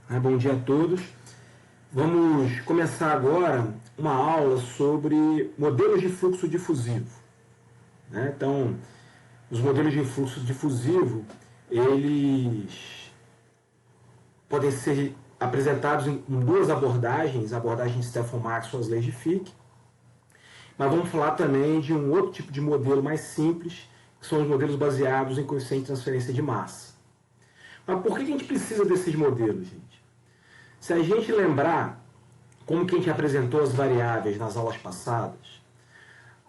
Bom dia a todos. Vamos começar agora uma aula sobre modelos de fluxo difusivo. Então, os modelos de fluxo difusivo, eles podem ser apresentados em duas abordagens, a abordagem de Stefan Maxwell, as leis de Fick, mas vamos falar também de um outro tipo de modelo mais simples, que são os modelos baseados em coeficiente de transferência de massa. Mas por que a gente precisa desses modelos, gente? Se a gente lembrar como que a gente apresentou as variáveis nas aulas passadas,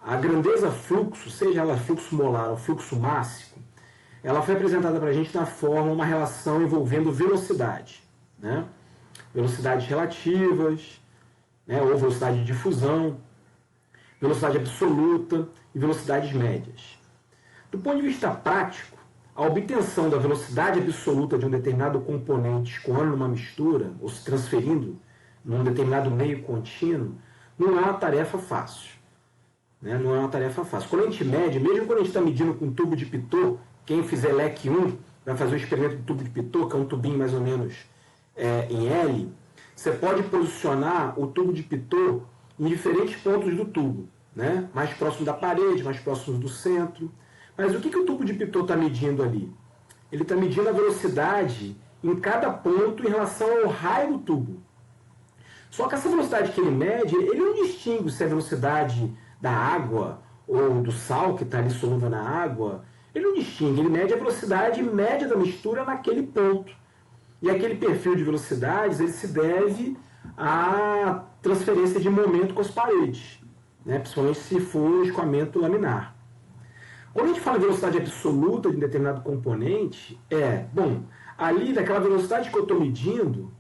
a grandeza fluxo, seja ela fluxo molar ou fluxo mássico, ela foi apresentada para a gente na forma uma relação envolvendo velocidade, velocidades relativas, ou velocidade de difusão, velocidade absoluta e velocidades médias. Do ponto de vista prático, a obtenção da velocidade absoluta de um determinado componente escoando numa mistura, ou se transferindo num determinado meio contínuo, não é uma tarefa fácil. Não é uma tarefa fácil. Quando a gente mede, mesmo quando a gente está medindo com um tubo de Pitot, quem fizer LEC 1 vai fazer o experimento do tubo de Pitot, que é um tubinho mais ou menos em L, você pode posicionar o tubo de Pitot em diferentes pontos do tubo, mais próximo da parede, mais próximo do centro. Mas o que o tubo de Pitot está medindo ali? Ele está medindo a velocidade em cada ponto em relação ao raio do tubo. Só que essa velocidade que ele mede, ele não distingue se é a velocidade da água ou do sal que está ali solúvel na água. Ele não distingue, ele mede a velocidade média da mistura naquele ponto. E aquele perfil de velocidades, ele se deve à transferência de momento com as paredes, principalmente se for escoamento laminar. Quando a gente fala de velocidade absoluta de um determinado componente, ali daquela velocidade que eu estou medindo,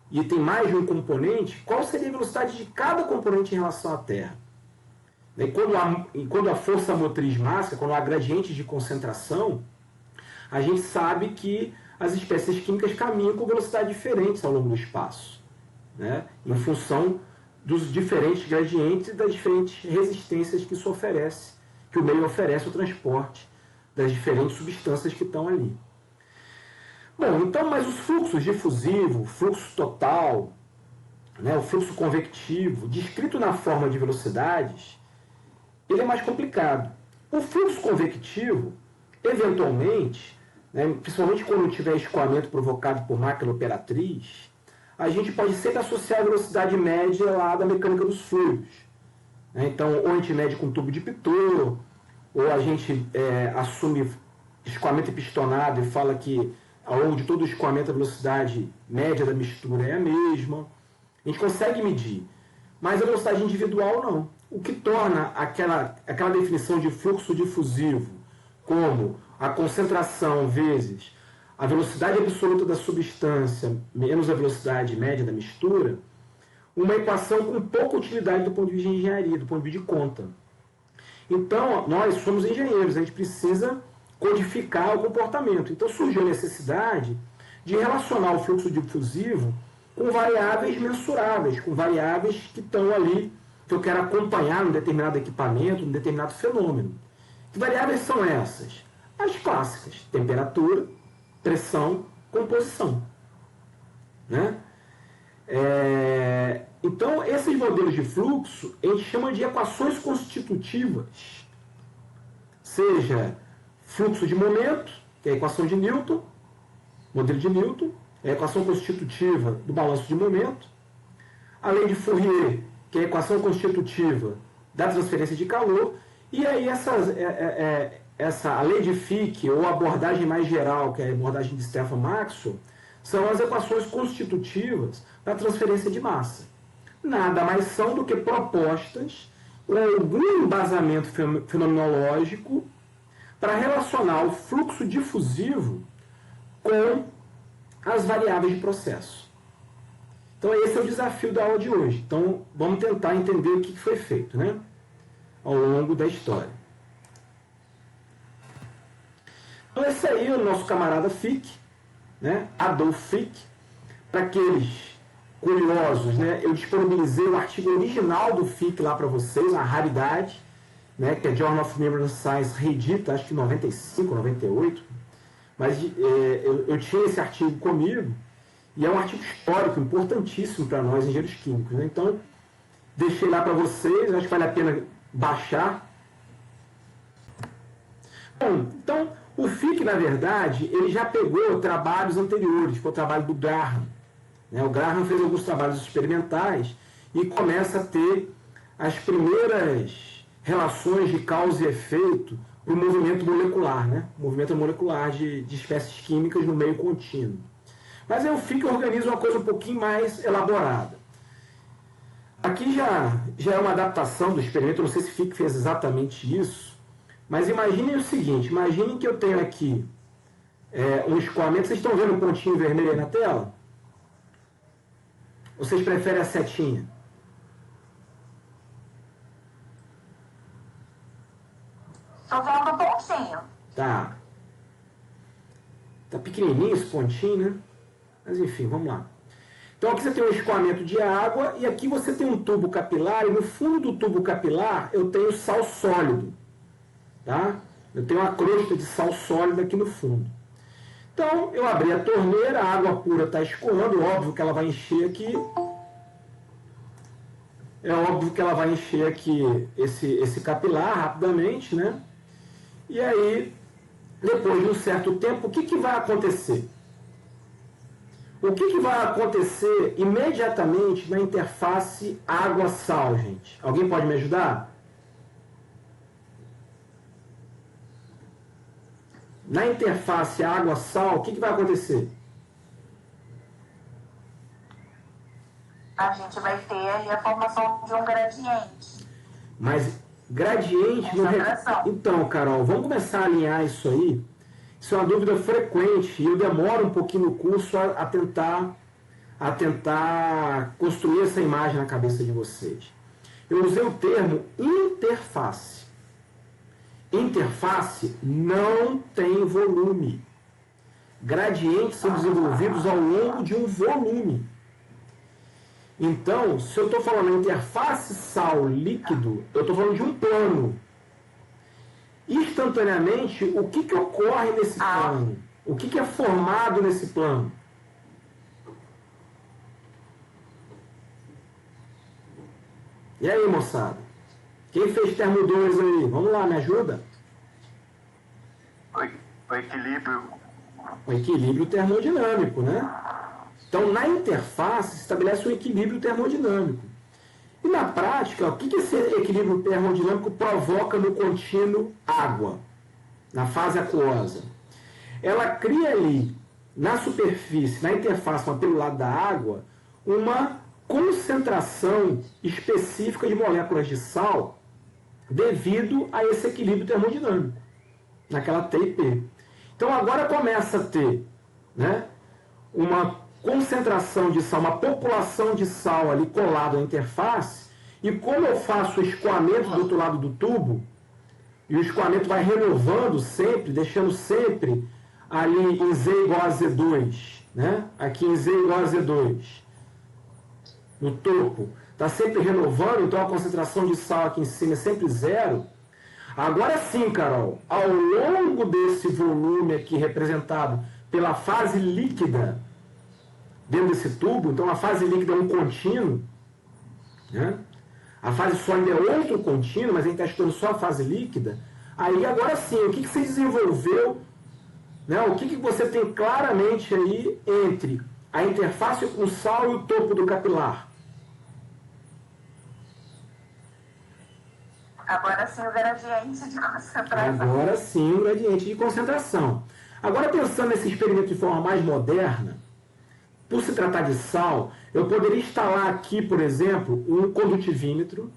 e tem mais de um componente, qual seria a velocidade de cada componente em relação à Terra? E quando a força motriz máxima, quando há gradientes de concentração, a gente sabe que as espécies químicas caminham com velocidades diferentes ao longo do espaço, em função dos diferentes gradientes e das diferentes resistências que isso oferece, que o meio oferece ao transporte das diferentes substâncias que estão ali. Bom, então, mas os fluxos difusivos, o fluxo total, o fluxo convectivo, descrito na forma de velocidades, ele é mais complicado. O fluxo convectivo, eventualmente, principalmente quando tiver escoamento provocado por máquina operatriz, a gente pode sempre associar a velocidade média lá da mecânica dos fluidos. Então, ou a gente mede com tubo de Pitot, ou a gente assume escoamento pistonado e fala que ao longo de todo o escoamento a velocidade média da mistura é a mesma. A gente consegue medir, mas a velocidade individual não. O que torna aquela definição de fluxo difusivo como a concentração vezes a velocidade absoluta da substância menos a velocidade média da mistura, uma equação com pouca utilidade do ponto de vista de engenharia, do ponto de vista de conta. Então, nós somos engenheiros, a gente precisa codificar o comportamento. Então, surgiu a necessidade de relacionar o fluxo difusivo com variáveis mensuráveis, com variáveis que estão ali, que eu quero acompanhar num determinado equipamento, num determinado fenômeno. Que variáveis são essas? As clássicas: temperatura, pressão, composição. Então, esses modelos de fluxo, a gente chama de equações constitutivas. Seja fluxo de momento, que é a equação de Newton, modelo de Newton, é a equação constitutiva do balanço de momento. A lei de Fourier, que é a equação constitutiva da transferência de calor. E aí a lei de Fick, ou a abordagem mais geral, que é a abordagem de Stefan Maxwell, são as equações constitutivas da transferência de massa. Nada mais são do que propostas com algum embasamento fenomenológico para relacionar o fluxo difusivo com as variáveis de processo. Então esse é o desafio da aula de hoje. Então vamos tentar entender o que foi feito, ao longo da história. Então esse aí é o nosso camarada Fick, Adolf Fick. Para aqueles curiosos, eu disponibilizei o artigo original do Fick lá para vocês, uma raridade, que é Journal of Membrane Science, reedita, acho que em 95, 98, mas eu tinha esse artigo comigo, E é um artigo histórico importantíssimo para nós, engenheiros químicos. Né? Então, deixei lá para vocês, acho que vale a pena baixar. Bom, então, o FIC, na verdade, ele já pegou trabalhos anteriores, foi o trabalho do Graham. Né? O Graham fez alguns trabalhos experimentais e começa a ter as primeiras relações de causa e efeito para o movimento molecular, né? O movimento molecular de espécies químicas no meio contínuo. Mas aí o FIC organiza uma coisa um pouquinho mais elaborada. Aqui já é uma adaptação do experimento, não sei se o FIC fez exatamente isso, mas imaginem o seguinte, imaginem que eu tenho aqui um escoamento, vocês estão vendo o pontinho vermelho aí na tela? Ou vocês preferem a setinha? Estou vendo o pontinho. Tá. Tá pequenininho esse pontinho, né? Mas enfim, vamos lá. Então aqui você tem um escoamento de água e aqui você tem um tubo capilar e no fundo do tubo capilar eu tenho sal sólido. Tá? Eu tenho uma crosta de sal sólido aqui no fundo. Então eu abri a torneira, a água pura está escoando, óbvio que ela vai encher aqui. É óbvio que ela vai encher aqui esse capilar rapidamente, né? E aí, depois de um certo tempo, o que vai acontecer? O que vai acontecer imediatamente na interface água-sal, gente? Alguém pode me ajudar? Na interface água-sal, o que vai acontecer? A gente vai ter ali a formação de um gradiente. Mas gradiente... Então, Carol, vamos começar a alinhar isso aí. Isso é uma dúvida frequente e eu demoro um pouquinho no curso a tentar construir essa imagem na cabeça de vocês. Eu usei o termo interface. Interface não tem volume. Gradientes são desenvolvidos ao longo de um volume. Então, se eu estou falando interface sal-líquido, eu estou falando de um plano. Instantaneamente, o que ocorre nesse plano? O que é formado nesse plano? E aí, moçada? Quem fez termo 2 aí? Vamos lá, me ajuda? O equilíbrio. O equilíbrio termodinâmico, né? Então, na interface, se estabelece um equilíbrio termodinâmico. E na prática, o que esse equilíbrio termodinâmico provoca no contínuo água, na fase aquosa? Ela cria ali, na superfície, na interface pelo lado da água, uma concentração específica de moléculas de sal devido a esse equilíbrio termodinâmico, naquela T e P. Então agora começa a ter, né, uma concentração de sal, uma população de sal ali colada na interface, e como eu faço o escoamento do outro lado do tubo, e o escoamento vai renovando sempre, deixando sempre ali em Z igual a Z2, né? Aqui em Z igual a Z2, no topo, está sempre renovando, então a concentração de sal aqui em cima é sempre zero. Agora sim, Carol, ao longo desse volume aqui representado pela fase líquida, dentro desse tubo, então a fase líquida é um contínuo, né? A fase sólida é outro contínuo, mas a gente está estudando só a fase líquida. Aí agora sim, o que você desenvolveu, né? O que você tem claramente aí entre a interface com o sal e o topo do capilar? Agora sim o gradiente de concentração. Agora sim o gradiente de concentração. Agora pensando nesse experimento de forma mais moderna, por se tratar de sal, eu poderia instalar aqui, por exemplo, um condutivímetro,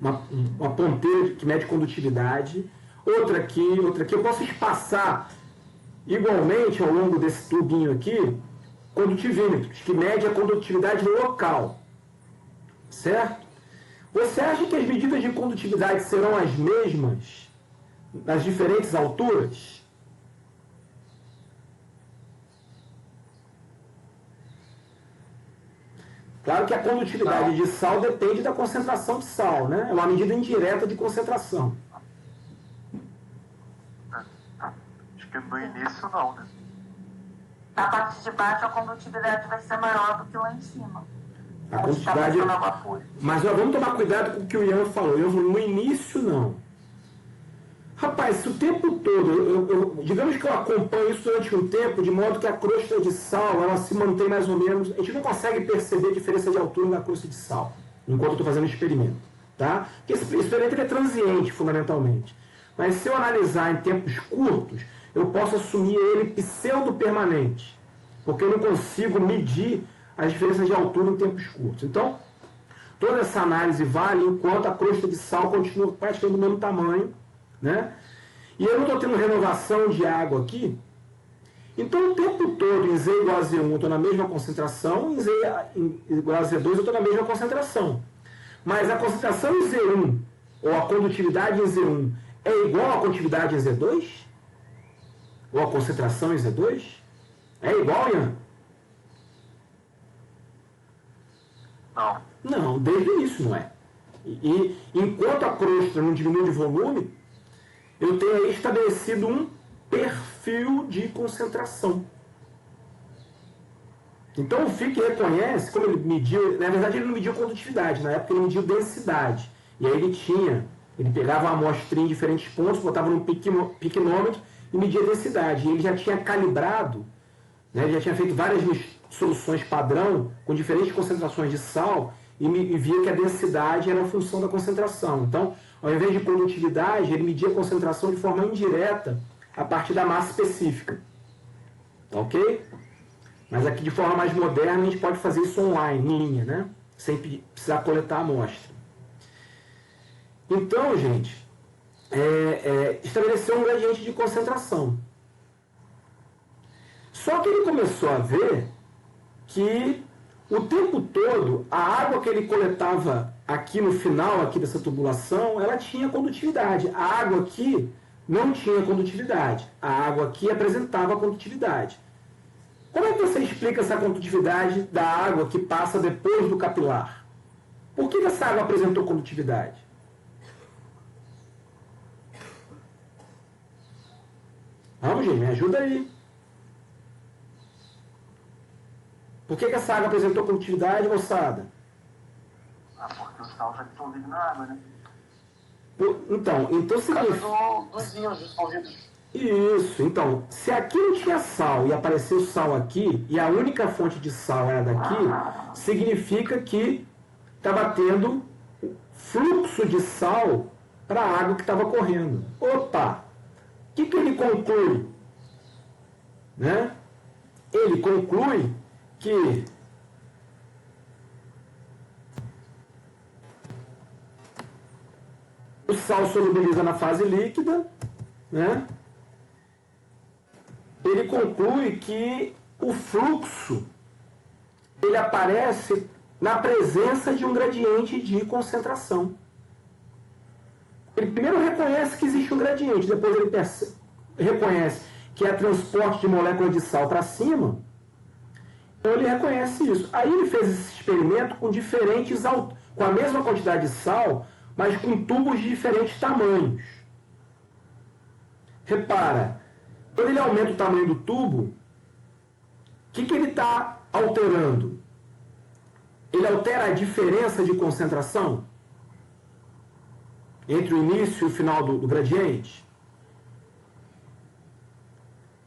uma ponteira que mede condutividade, outra aqui. Eu posso espaçar igualmente ao longo desse tubinho aqui, condutivímetros, que mede a condutividade local. Certo? Você acha que as medidas de condutividade serão as mesmas nas diferentes alturas? Claro que a condutividade de sal depende da concentração de sal, né? É uma medida indireta de concentração. Acho que no início não, né? na parte de baixo a condutividade vai ser maior do que lá em cima. A condutividade... Mas ó, vamos tomar cuidado com o que o Ian falou. No início, não. Rapaz, se o tempo todo, digamos que eu acompanho isso durante um tempo, de modo que a crosta de sal, ela se mantém mais ou menos, a gente não consegue perceber a diferença de altura na crosta de sal, enquanto eu estou fazendo o experimento, tá? Porque esse experimento é transiente, fundamentalmente. Mas se eu analisar em tempos curtos, eu posso assumir ele pseudo-permanente, porque eu não consigo medir as diferenças de altura em tempos curtos. Então, toda essa análise vale enquanto a crosta de sal continua praticamente do mesmo tamanho, né? E eu não estou tendo renovação de água aqui, então o tempo todo em Z igual a Z1 eu estou na mesma concentração, em Z igual a Z2 eu estou na mesma concentração. Mas a concentração em Z1, ou a condutividade em Z1, é igual à condutividade em Z2? Ou a concentração em Z2? É igual, Ian? Não. Não, desde o início não é. E enquanto a crosta não diminui de volume, eu tenho aí estabelecido um perfil de concentração. Então o Fick reconhece, como ele mediu, na verdade ele não mediu condutividade, na época ele mediu densidade. E aí ele pegava uma amostra em diferentes pontos, botava num piquinômetro e media a densidade. E ele já tinha calibrado, né, ele já tinha feito várias soluções padrão com diferentes concentrações de sal e via que a densidade era a função da concentração. Então, ao invés de condutividade, ele media a concentração de forma indireta a partir da massa específica. Ok? Mas aqui, de forma mais moderna, a gente pode fazer isso online, em linha, né? Sem precisar coletar a amostra. Então, gente, estabeleceu um gradiente de concentração. Só que ele começou a ver que o tempo todo, a água que ele coletava aqui no final aqui dessa tubulação, ela tinha condutividade. A água aqui não tinha condutividade. A água aqui apresentava condutividade. Como é que você explica essa condutividade da água que passa depois do capilar? Por que essa água apresentou condutividade? Vamos, gente, me ajuda aí. Por que essa água apresentou condutividade, moçada? Porque o sal está dissolvido na água, né? Então significa... dos íons dissolvidos. Isso, então, se aqui não tinha sal e apareceu sal aqui, e a única fonte de sal era daqui, significa que estava tendo fluxo de sal para a água que estava correndo. Opa! O que ele conclui? Né? Ele conclui que o sal solubiliza na fase líquida, né? Ele conclui que o fluxo ele aparece na presença de um gradiente de concentração. Ele primeiro reconhece que existe um gradiente, depois ele reconhece que é transporte de moléculas de sal para cima, então ele reconhece isso. Aí ele fez esse experimento com com a mesma quantidade de sal, mas com tubos de diferentes tamanhos. Repara, quando ele aumenta o tamanho do tubo, o que ele está alterando? Ele altera a diferença de concentração entre o início e o final do gradiente?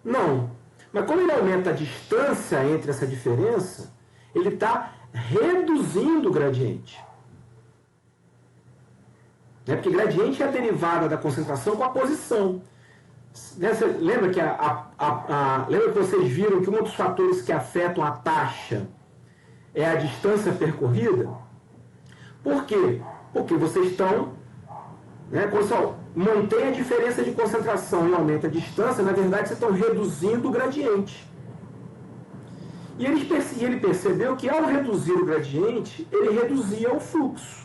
Não. Mas quando ele aumenta a distância entre essa diferença, ele está reduzindo o gradiente. Porque gradiente é a derivada da concentração com a posição. Lembra que lembra que vocês viram que um dos fatores que afetam a taxa é a distância percorrida? Por quê? Porque vocês estão... quando você mantém a diferença de concentração e aumenta a distância, na verdade vocês estão reduzindo o gradiente. E ele percebeu que ao reduzir o gradiente, ele reduzia o fluxo.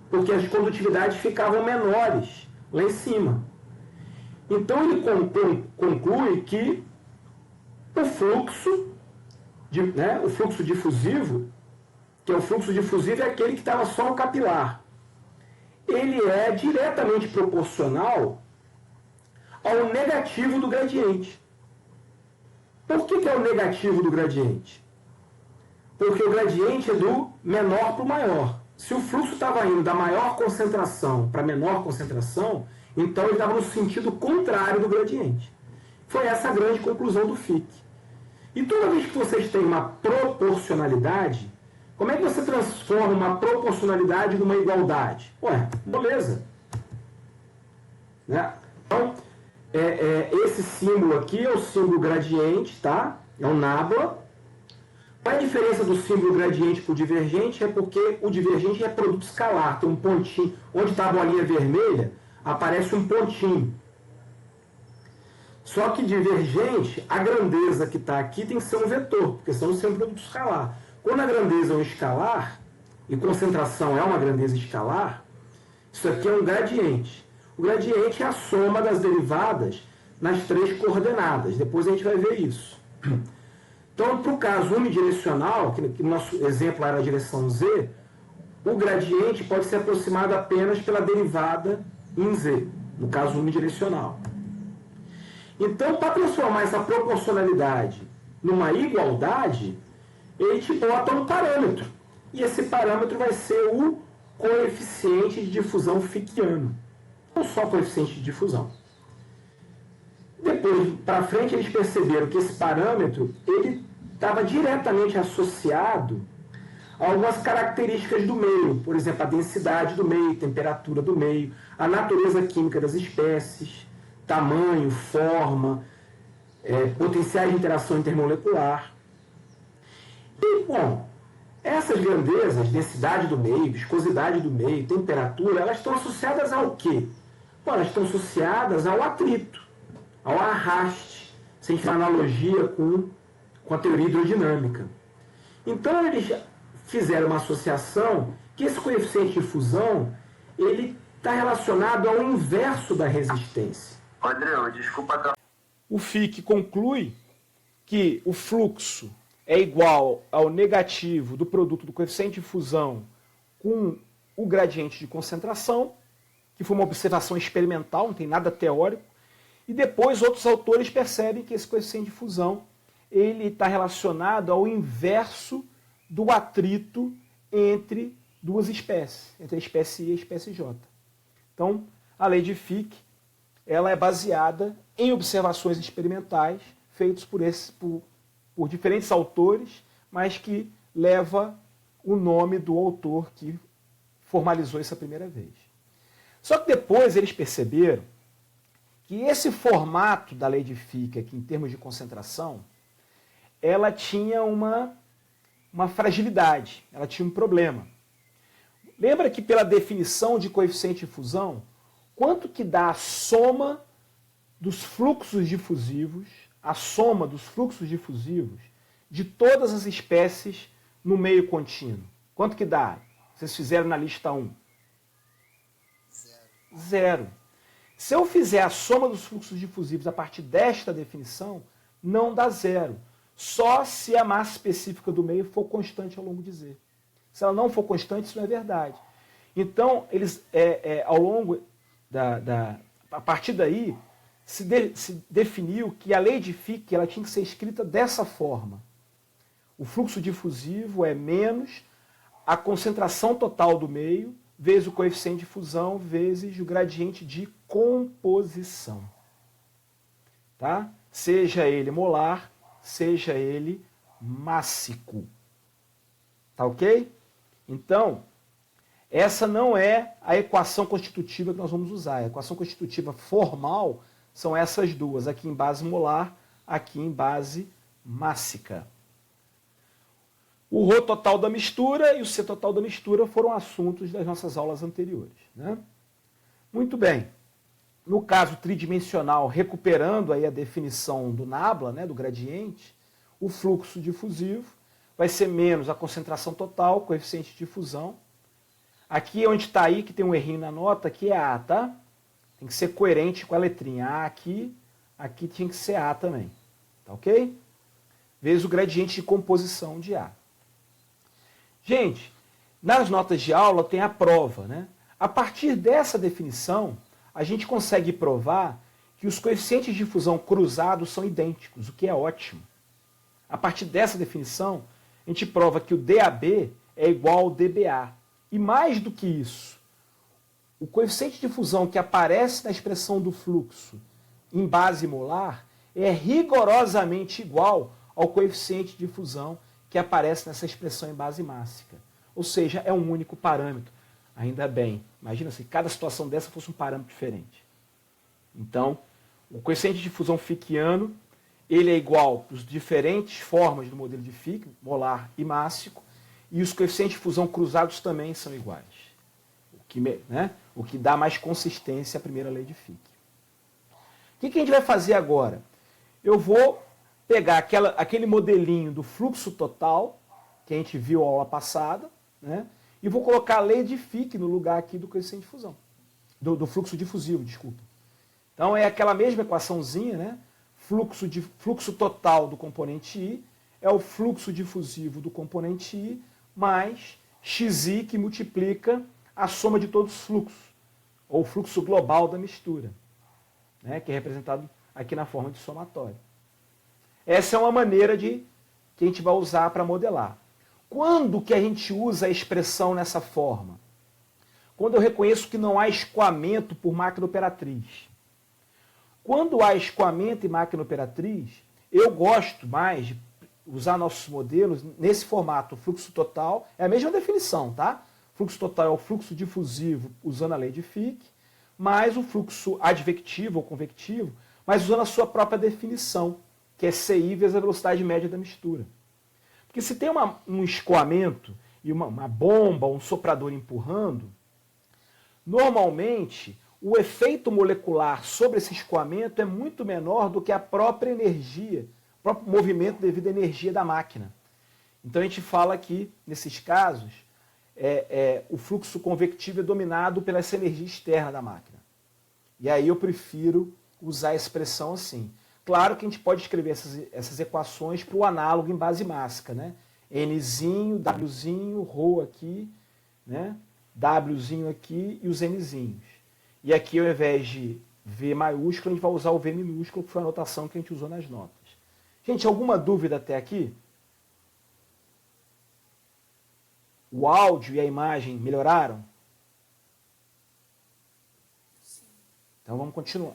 Porque as condutividades ficavam menores lá em cima. Então ele conclui que o fluxo difusivo, que é o fluxo difusivo, é aquele que estava só no capilar. Ele é diretamente proporcional ao negativo do gradiente. Por que é o negativo do gradiente? Porque o gradiente é do menor para o maior. Se o fluxo estava indo da maior concentração para a menor concentração, então ele estava no sentido contrário do gradiente. Foi essa a grande conclusão do Fick. E toda vez que vocês têm uma proporcionalidade, como é que você transforma uma proporcionalidade numa igualdade? Ué, beleza. Né? Então, esse símbolo aqui é o símbolo gradiente, tá? É um nabla. Qual é a diferença do símbolo gradiente para o divergente? É porque o divergente é produto escalar, tem um pontinho. Onde está a bolinha vermelha, aparece um pontinho. Só que divergente, a grandeza que está aqui tem que ser um vetor, porque senão isso é um produto escalar. Quando a grandeza é um escalar, e concentração é uma grandeza escalar, isso aqui é um gradiente. O gradiente é a soma das derivadas nas 3 coordenadas. Depois a gente vai ver isso. Então, para o caso unidirecional, que no nosso exemplo era a direção z, o gradiente pode ser aproximado apenas pela derivada em z, no caso unidirecional. Então, para transformar essa proporcionalidade numa igualdade, ele te bota um parâmetro. E esse parâmetro vai ser o coeficiente de difusão fickiano. Não só coeficiente de difusão. Depois, para frente, eles perceberam que esse parâmetro ele estava diretamente associado a algumas características do meio. Por exemplo, a densidade do meio, temperatura do meio, a natureza química das espécies, tamanho, forma, potenciais de interação intermolecular. E, bom, essas grandezas, densidade do meio, viscosidade do meio, temperatura, elas estão associadas ao quê? Bom, elas estão associadas ao atrito, ao arraste, se a gente faz analogia com a teoria hidrodinâmica. Então, eles fizeram uma associação que esse coeficiente de fusão, ele está relacionado ao inverso da resistência. Rodrigo, desculpa. O Fick conclui que o fluxo é igual ao negativo do produto do coeficiente de fusão com o gradiente de concentração, que foi uma observação experimental, não tem nada teórico, e depois outros autores percebem que esse coeficiente de fusão ele está relacionado ao inverso do atrito entre duas espécies, entre a espécie I e a espécie J. Então, a lei de Fick ela é baseada em observações experimentais feitas por diferentes autores, mas que leva o nome do autor que formalizou isso a primeira vez. Só que depois eles perceberam que esse formato da lei de Fick, aqui em termos de concentração, ela tinha uma fragilidade, ela tinha um problema. Lembra que pela definição de coeficiente de fusão, quanto que dá a soma dos fluxos difusivos, a soma dos fluxos difusivos de todas as espécies no meio contínuo? Quanto que dá? Vocês fizeram na lista 1? Zero. Se eu fizer a soma dos fluxos difusivos a partir desta definição, não dá zero. Só se a massa específica do meio for constante ao longo de Z. Se ela não for constante, isso não é verdade. Então, eles, ao longo a partir daí, se definiu que a lei de Fick ela tinha que ser escrita dessa forma. O fluxo difusivo é menos a concentração total do meio, vezes o coeficiente de fusão, vezes o gradiente de composição. Tá? Seja ele molar, seja ele mássico. Tá ok? Então, essa não é a equação constitutiva que nós vamos usar. A equação constitutiva formal são essas duas, aqui em base molar, aqui em base mássica. O ρ total da mistura e o C total da mistura foram assuntos das nossas aulas anteriores. Né? Muito bem. No caso tridimensional, recuperando aí a definição do nabla, né, do gradiente, o fluxo difusivo vai ser menos a concentração total, coeficiente de fusão. Aqui onde está aí, que tem um errinho na nota, aqui é A, tá? Tem que ser coerente com a letrinha A aqui tinha que ser A também. Tá ok? Vezes o gradiente de composição de A. Gente, nas notas de aula tem a prova, né? A partir dessa definição, a gente consegue provar que os coeficientes de fusão cruzados são idênticos, o que é ótimo. A partir dessa definição, a gente prova que o DAB é igual ao DBA. E mais do que isso, o coeficiente de fusão que aparece na expressão do fluxo em base molar é rigorosamente igual ao coeficiente de fusão que aparece nessa expressão em base mássica. Ou seja, é um único parâmetro. Ainda bem. Imagina se cada situação dessa fosse um parâmetro diferente. Então, o coeficiente de fusão fickiano, ele é igual para as diferentes formas do modelo de Fick, molar e mássico, e os coeficientes de fusão cruzados também são iguais. O que dá mais consistência à primeira lei de Fick. O que a gente vai fazer agora? Eu vou pegar aquele modelinho do fluxo total, que a gente viu na aula passada, né? E vou colocar a lei de Fick no lugar aqui do coeficiente de fusão, do fluxo difusivo, desculpa. Então é aquela mesma equaçãozinha, né? Fluxo total do componente I é o fluxo difusivo do componente I mais xi que multiplica a soma de todos os fluxos, ou o fluxo global da mistura, né? Que é representado aqui na forma de somatório. Essa é uma maneira que a gente vai usar para modelar. Quando que a gente usa a expressão nessa forma? Quando eu reconheço que não há escoamento por máquina operatriz. Quando há escoamento em máquina operatriz, eu gosto mais de usar nossos modelos nesse formato. O fluxo total é a mesma definição, tá? Fluxo total é o fluxo difusivo usando a lei de Fick, mais o fluxo advectivo ou convectivo, mas usando a sua própria definição, que é CI vezes a velocidade média da mistura. Porque se tem um escoamento e uma bomba, um soprador empurrando, normalmente o efeito molecular sobre esse escoamento é muito menor do que a própria energia, o próprio movimento devido à energia da máquina. Então a gente fala que, nesses casos, o fluxo convectivo é dominado pela essa energia externa da máquina. E aí eu prefiro usar a expressão assim. Claro que a gente pode escrever essas equações para o análogo em base mássica, né? Nzinho, Wzinho, Rho aqui, né? Wzinho aqui e os Nzinhos. E aqui, ao invés de V maiúsculo, a gente vai usar o V minúsculo, que foi a notação que a gente usou nas notas. Gente, alguma dúvida até aqui? O áudio e a imagem melhoraram? Sim. Então vamos continuar.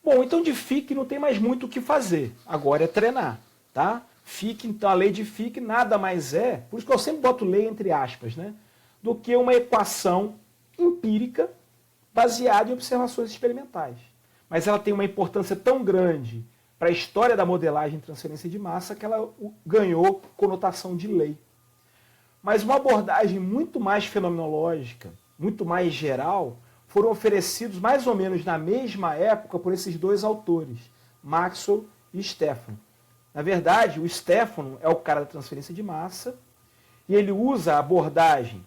Bom, então de Fick não tem mais muito o que fazer. Agora é treinar, tá? Fick, então a lei de Fick nada mais é, por isso que eu sempre boto lei entre aspas, né? Do que uma equação empírica baseada em observações experimentais. Mas ela tem uma importância tão grande para a história da modelagem e transferência de massa que ela ganhou conotação de lei. Mas uma abordagem muito mais fenomenológica, muito mais geral, foram oferecidos mais ou menos na mesma época por esses dois autores, Maxwell e Stefano. Na verdade, o Stefano é o cara da transferência de massa e ele usa a abordagem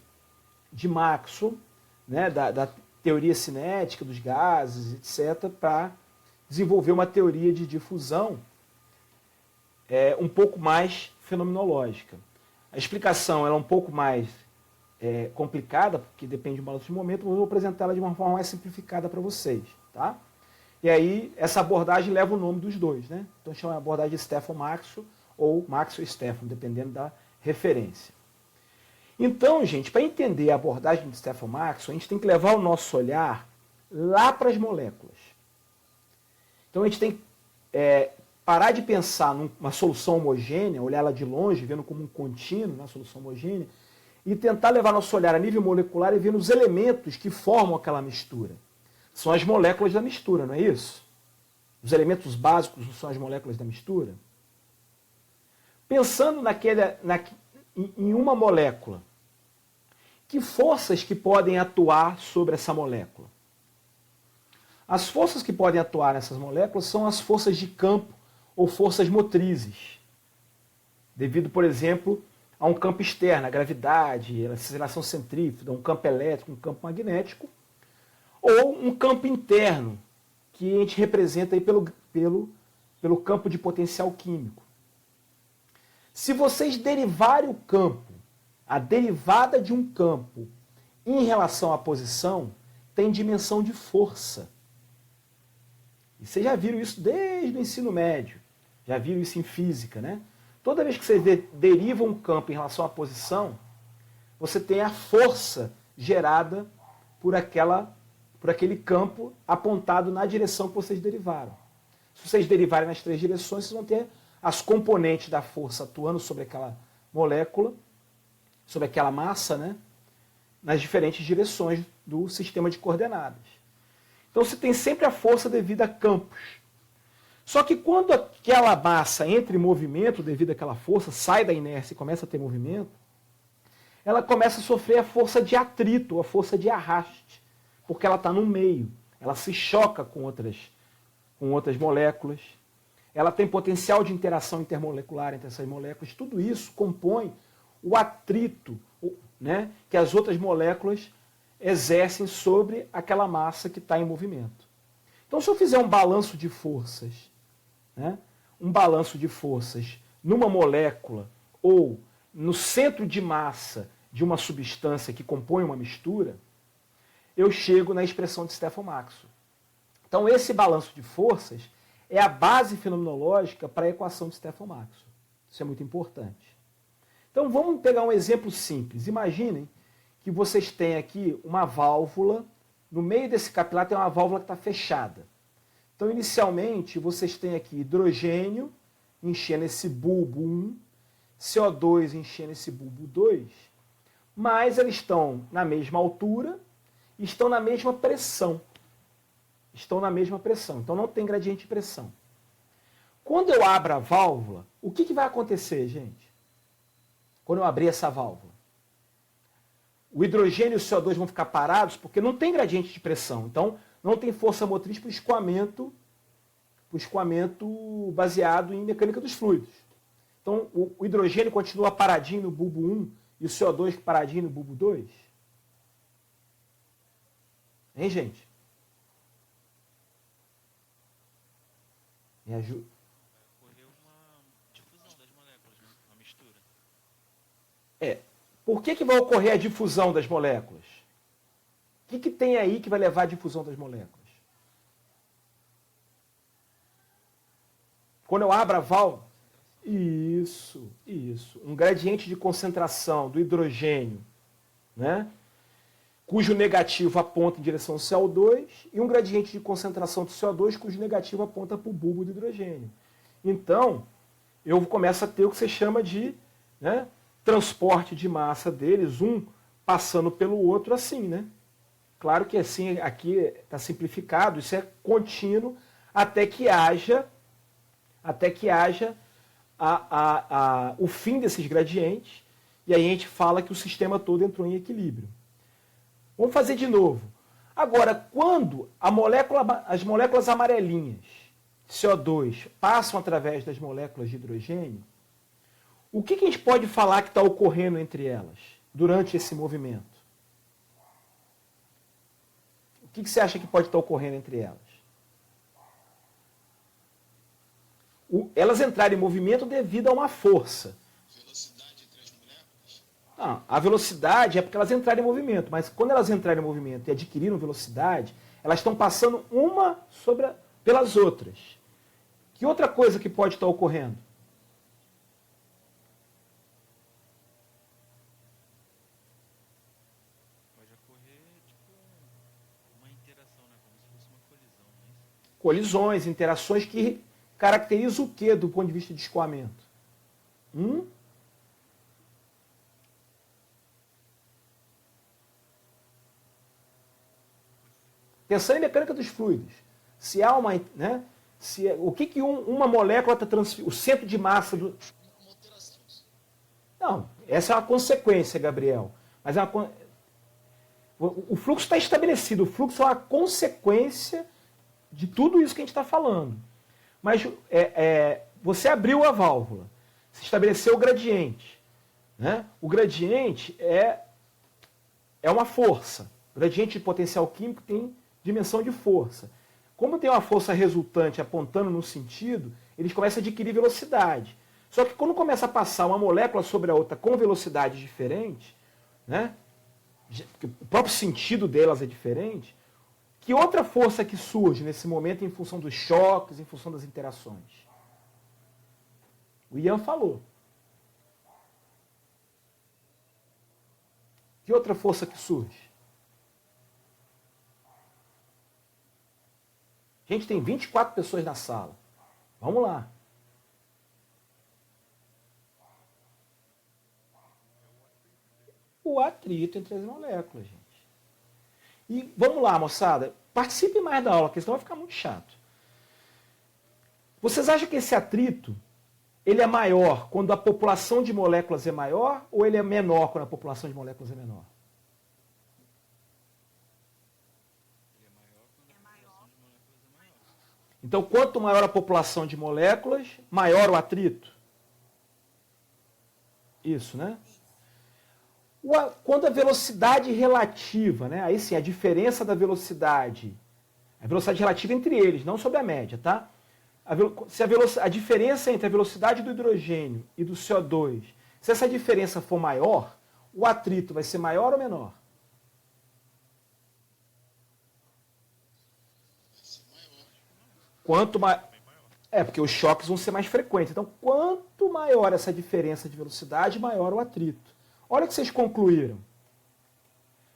de Maxwell, né, da teoria cinética dos gases, etc., para desenvolver uma teoria de difusão um pouco mais fenomenológica. A explicação ela é um pouco mais complicada, porque depende de um balanço de momento, mas eu vou apresentá-la de uma forma mais simplificada para vocês. Tá? E aí, essa abordagem leva o nome dos dois. Né? Então, chama a abordagem de Stefano-Maxwell ou Maxwell-Stefano, dependendo da referência. Então, gente, para entender a abordagem de Stefano-Maxwell, a gente tem que levar o nosso olhar lá para as moléculas. Então, a gente tem que parar de pensar numa solução homogênea, olhar ela de longe, vendo como um contínuo, uma solução homogênea, e tentar levar nosso olhar a nível molecular e ver os elementos que formam aquela mistura. São as moléculas da mistura, não é isso? Os elementos básicos são as moléculas da mistura. Pensando em uma molécula, que forças que podem atuar sobre essa molécula? As forças que podem atuar nessas moléculas são as forças de campo ou forças motrizes, devido, por exemplo, a um campo externo, a gravidade, a aceleração centrífuga, um campo elétrico, um campo magnético, ou um campo interno, que a gente representa aí pelo campo de potencial químico. Se vocês derivarem o campo, a derivada de um campo em relação à posição, tem dimensão de força. E vocês já viram isso desde o ensino médio. Já viram isso em física, né? Toda vez que você deriva um campo em relação à posição, você tem a força gerada por aquele campo apontado na direção que vocês derivaram. Se vocês derivarem nas 3 direções, vocês vão ter as componentes da força atuando sobre aquela molécula, sobre aquela massa, né? Nas diferentes direções do sistema de coordenadas. Então você tem sempre a força devida a campos. Só que quando aquela massa entra em movimento devido àquela força, sai da inércia e começa a ter movimento, ela começa a sofrer a força de atrito, a força de arraste, porque ela está no meio, ela se choca com outras moléculas, ela tem potencial de interação intermolecular entre essas moléculas, tudo isso compõe o atrito, né, que as outras moléculas exercem sobre aquela massa que está em movimento. Então, se eu fizer um balanço de forças, né, um balanço de forças numa molécula ou no centro de massa de uma substância que compõe uma mistura, eu chego na expressão de Stefan-Maxwell. Então, esse balanço de forças é a base fenomenológica para a equação de Stefan-Maxwell. Isso é muito importante. Então, vamos pegar um exemplo simples. Imaginem que vocês têm aqui uma válvula, no meio desse capilar tem uma válvula que está fechada. Então, inicialmente, vocês têm aqui hidrogênio enchendo esse bulbo 1, CO2 enchendo esse bulbo 2, mas eles estão na mesma altura e estão na mesma pressão. Estão na mesma pressão, então não tem gradiente de pressão. Quando eu abro a válvula, o que vai acontecer, gente? Quando eu abrir essa válvula? O hidrogênio e o CO2 vão ficar parados porque não tem gradiente de pressão. Então, não tem força motriz para o escoamento baseado em mecânica dos fluidos. Então, o hidrogênio continua paradinho no bulbo 1 e o CO2 paradinho no bulbo 2? Hein, gente? Me ajuda. Vai ocorrer uma difusão das moléculas, né? Uma mistura. Por que vai ocorrer a difusão das moléculas? O que tem aí que vai levar à difusão das moléculas? Quando eu abro a válvula, isso. Um gradiente de concentração do hidrogênio, né, cujo negativo aponta em direção ao CO2, e um gradiente de concentração do CO2 cujo negativo aponta para o bulbo do hidrogênio. Então, eu começo a ter o que você chama de, né, transporte de massa deles, um passando pelo outro assim, né? Claro que assim, aqui está simplificado, isso é contínuo até que haja o fim desses gradientes, e aí a gente fala que o sistema todo entrou em equilíbrio. Vamos fazer de novo. Agora, quando as moléculas amarelinhas, CO2, passam através das moléculas de hidrogênio, o que a gente pode falar que está ocorrendo entre elas durante esse movimento? O que você acha que pode estar ocorrendo entre elas? Elas entrarem em movimento devido a uma força. Velocidade entre as moléculas? Não, a velocidade é porque elas entraram em movimento, mas quando elas entrarem em movimento e adquiriram velocidade, elas estão passando uma pelas outras. Que outra coisa que pode estar ocorrendo? Pode ocorrer, tipo, uma interação, né? Como se fosse uma colisão, não é isso? Colisões, interações que caracterizam o que do ponto de vista de escoamento? Pensando em mecânica dos fluidos, se há uma, né, o que uma molécula está transferindo, o centro de massa do... Uma alteração. Não, essa é uma consequência, Gabriel. Mas o fluxo está estabelecido, o fluxo é uma consequência de tudo isso que a gente está falando. Mas você abriu a válvula, se estabeleceu o gradiente. Né? O gradiente é uma força. O gradiente de potencial químico tem dimensão de força. Como tem uma força resultante apontando no sentido, eles começam a adquirir velocidade. Só que quando começa a passar uma molécula sobre a outra com velocidade diferente, né? O próprio sentido delas é diferente, que outra força que surge nesse momento em função dos choques, em função das interações? O Ian falou. Que outra força que surge? Gente, tem 24 pessoas na sala. Vamos lá. O atrito entre as moléculas, gente. E vamos lá, moçada. Participe mais da aula, porque senão vai ficar muito chato. Vocês acham que esse atrito ele é maior quando a população de moléculas é maior ou ele é menor quando a população de moléculas é menor? Ele é maior quando a população de moléculas é maior. Então, quanto maior a população de moléculas, maior o atrito. Isso, né? Quando a velocidade relativa, né? Aí sim, a diferença da velocidade, a velocidade relativa entre eles, não sobre a média, tá? A diferença entre a velocidade do hidrogênio e do CO2, se essa diferença for maior, o atrito vai ser maior ou menor? Quanto mais... porque os choques vão ser mais frequentes. Então, quanto maior essa diferença de velocidade, maior o atrito. Olha o que vocês concluíram.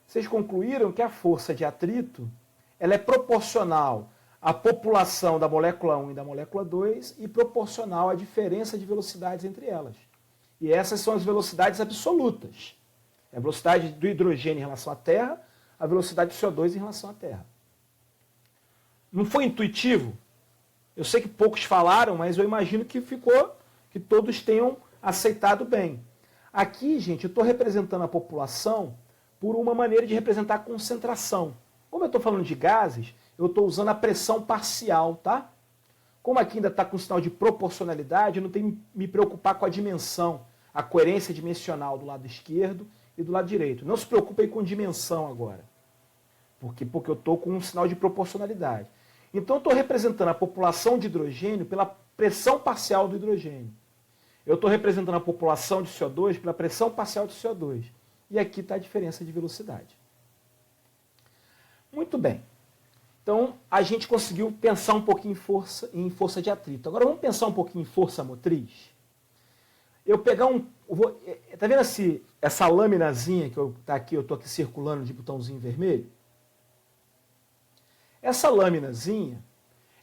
Vocês concluíram que a força de atrito ela é proporcional à população da molécula 1 e da molécula 2 e proporcional à diferença de velocidades entre elas. E essas são as velocidades absolutas. É a velocidade do hidrogênio em relação à Terra, a velocidade do CO2 em relação à Terra. Não foi intuitivo? Eu sei que poucos falaram, mas eu imagino que que todos tenham aceitado bem. Aqui, gente, eu estou representando a população por uma maneira de representar a concentração. Como eu estou falando de gases, eu estou usando a pressão parcial, tá? Como aqui ainda está com sinal de proporcionalidade, eu não tenho que me preocupar com a dimensão, a coerência dimensional do lado esquerdo e do lado direito. Não se preocupem com dimensão agora, porque eu estou com um sinal de proporcionalidade. Então, eu estou representando a população de hidrogênio pela pressão parcial do hidrogênio. Eu estou representando a população de CO2 pela pressão parcial de CO2. E aqui está a diferença de velocidade. Muito bem. Então, a gente conseguiu pensar um pouquinho em força de atrito. Agora, vamos pensar um pouquinho em força motriz? Eu pegar tá vendo essa laminazinha que está aqui, eu estou aqui circulando de botãozinho vermelho? Essa laminazinha,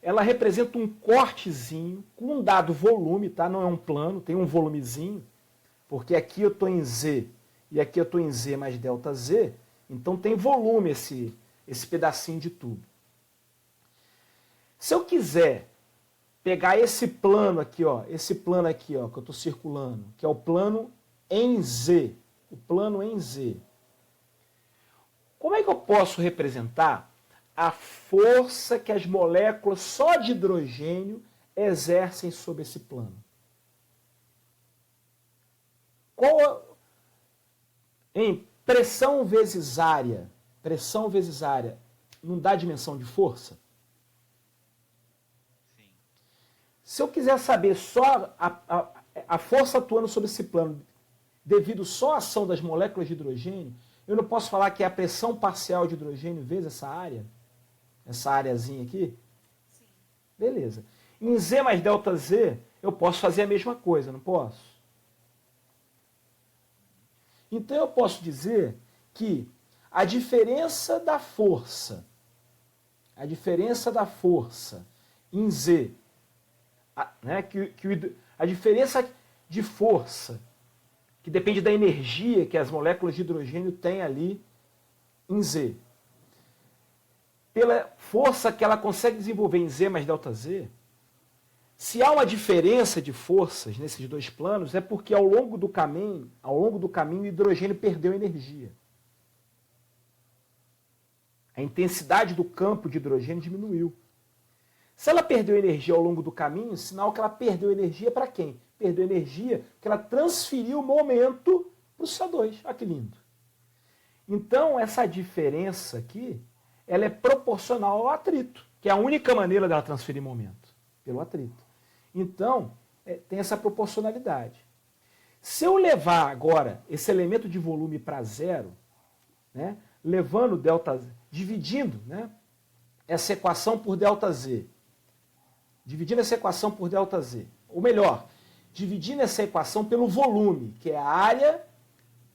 ela representa um cortezinho com um dado volume, tá? Não é um plano, tem um volumezinho, porque aqui eu estou em Z e aqui eu estou em Z mais delta Z, então tem volume esse pedacinho de tubo. Se eu quiser pegar esse plano aqui, ó, que eu estou circulando, que é o plano em Z, como é que eu posso representar a força que as moléculas só de hidrogênio exercem sobre esse plano? Pressão vezes área não dá dimensão de força? Sim. Se eu quiser saber só a força atuando sobre esse plano devido só à ação das moléculas de hidrogênio, eu não posso falar que é a pressão parcial de hidrogênio vezes essa área? Essa areazinha aqui? Sim. Beleza. Em Z mais delta Z, eu posso fazer a mesma coisa, não posso? Então eu posso dizer que a diferença da força em Z, a diferença de força, que depende da energia que as moléculas de hidrogênio têm ali em Z, pela força que ela consegue desenvolver em Z mais delta Z, se há uma diferença de forças nesses dois planos, é porque ao longo do caminho o hidrogênio perdeu energia. A intensidade do campo de hidrogênio diminuiu. Se ela perdeu energia ao longo do caminho, sinal que ela perdeu energia para quem? Perdeu energia porque ela transferiu o momento para o CO2. Olha que lindo. Então, essa diferença aqui, ela é proporcional ao atrito, que é a única maneira dela transferir momento, pelo atrito. Então, tem essa proporcionalidade. Se eu levar agora esse elemento de volume para zero, né, levando delta Z, dividindo, né, essa equação por delta Z, ou melhor, dividindo essa equação pelo volume, que é a área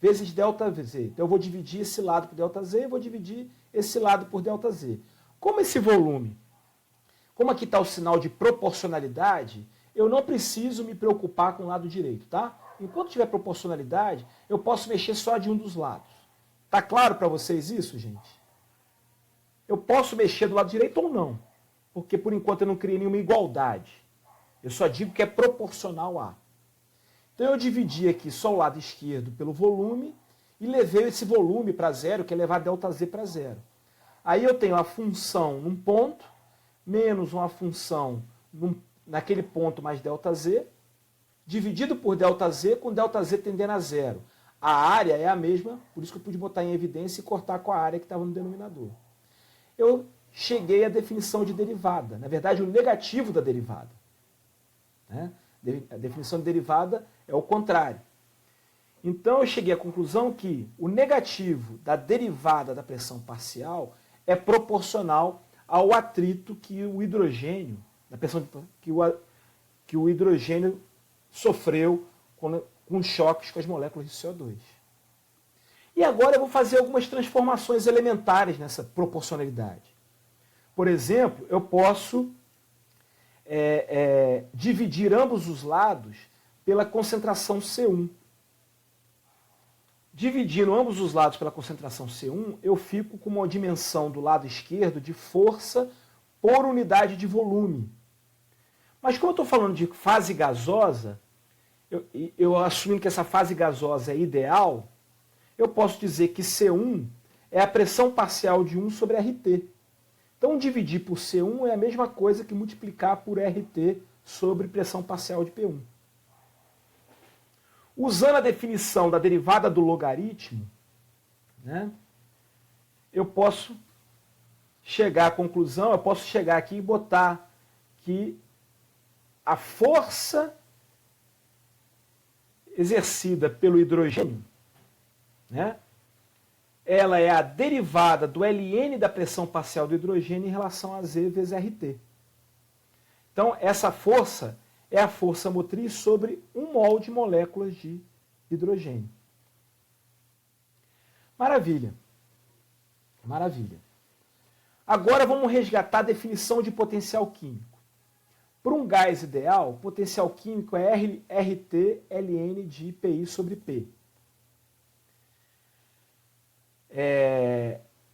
vezes ΔZ. Então eu vou dividir esse lado por ΔZ e vou dividir esse lado por ΔZ. Como esse volume, como aqui está o sinal de proporcionalidade, eu não preciso me preocupar com o lado direito, tá? Enquanto tiver proporcionalidade, eu posso mexer só de um dos lados. Tá claro para vocês isso, gente? Eu posso mexer do lado direito ou não, porque por enquanto eu não criei nenhuma igualdade. Eu só digo que é proporcional a. Então eu dividi aqui só o lado esquerdo pelo volume e levei esse volume para zero, que é levar ΔZ para zero. Aí eu tenho a função num ponto, menos uma função naquele ponto mais ΔZ, dividido por ΔZ, com ΔZ tendendo a zero. A área é a mesma, por isso que eu pude botar em evidência e cortar com a área que estava no denominador. Eu cheguei à definição de derivada, na verdade o negativo da derivada. Né? A definição de derivada é o contrário. Então eu cheguei à conclusão que o negativo da derivada da pressão parcial é proporcional ao atrito que o hidrogênio, da pressão que o hidrogênio sofreu com choques com as moléculas de CO2. E agora eu vou fazer algumas transformações elementares nessa proporcionalidade. Por exemplo, eu posso dividir ambos os lados pela concentração C1. Dividindo ambos os lados pela concentração C1, eu fico com uma dimensão do lado esquerdo de força por unidade de volume. Mas como eu estou falando de fase gasosa, eu assumindo que essa fase gasosa é ideal, eu posso dizer que C1 é a pressão parcial de 1 sobre RT. Então, dividir por C1 é a mesma coisa que multiplicar por RT sobre pressão parcial de P1. Usando a definição da derivada do logaritmo, né, eu posso chegar à conclusão, eu posso chegar aqui e botar que a força exercida pelo hidrogênio, né, ela é a derivada do ln da pressão parcial do hidrogênio em relação a Z vezes RT. Então, essa força é a força motriz sobre 1 mol de moléculas de hidrogênio. Maravilha. Maravilha. Agora vamos resgatar a definição de potencial químico. Para um gás ideal, o potencial químico é RT ln de PI sobre P.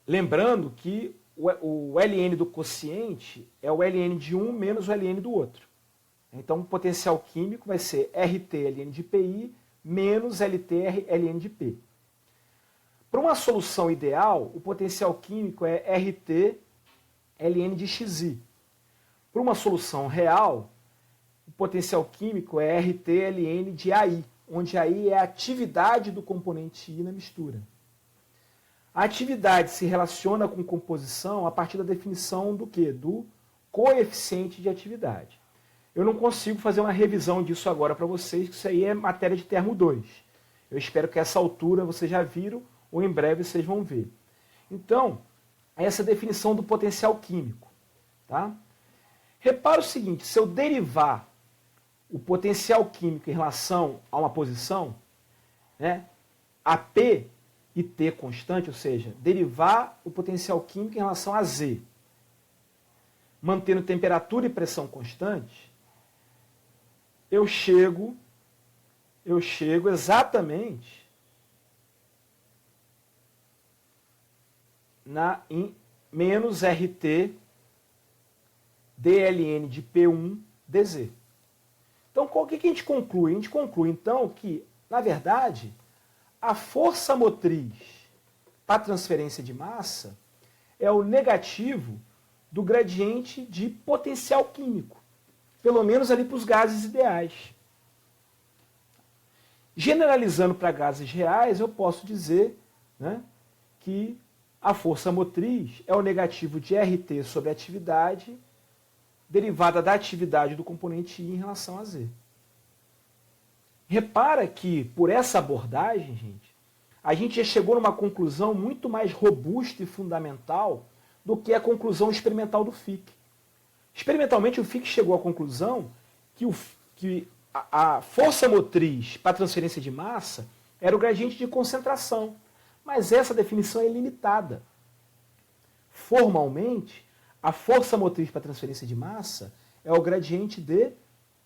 Lembrando que o ln do quociente é o ln de um menos o ln do outro. Então, o potencial químico vai ser RT ln de PI menos LT ln de P. Para uma solução ideal, o potencial químico é RT ln de Xi. Para uma solução real, o potencial químico é RT ln de AI, onde AI é a atividade do componente I na mistura. A atividade se relaciona com composição a partir da definição do quê? Do coeficiente de atividade. Eu não consigo fazer uma revisão disso agora para vocês, que isso aí é matéria de termo 2. Eu espero que a essa altura vocês já viram, ou em breve vocês vão ver. Então, essa é a definição do potencial químico. Tá? Repara o seguinte, se eu derivar o potencial químico em relação a uma posição, né, a P e T constante, ou seja, derivar o potencial químico em relação a Z, mantendo temperatura e pressão constantes, eu chego exatamente em menos RT dln de P1 dz. Então, o que a gente conclui? A gente conclui, então, que, na verdade, a força motriz para a transferência de massa é o negativo do gradiente de potencial químico, pelo menos ali para os gases ideais. Generalizando para gases reais, eu posso dizer, né, que a força motriz é o negativo de RT sobre a atividade derivada da atividade do componente I em relação a Z. Repara que, por essa abordagem, gente, a gente já chegou numa conclusão muito mais robusta e fundamental do que a conclusão experimental do Fick. Experimentalmente, o Fick chegou à conclusão que a força motriz para transferência de massa era o gradiente de concentração, mas essa definição é limitada. Formalmente, a força motriz para transferência de massa é o gradiente de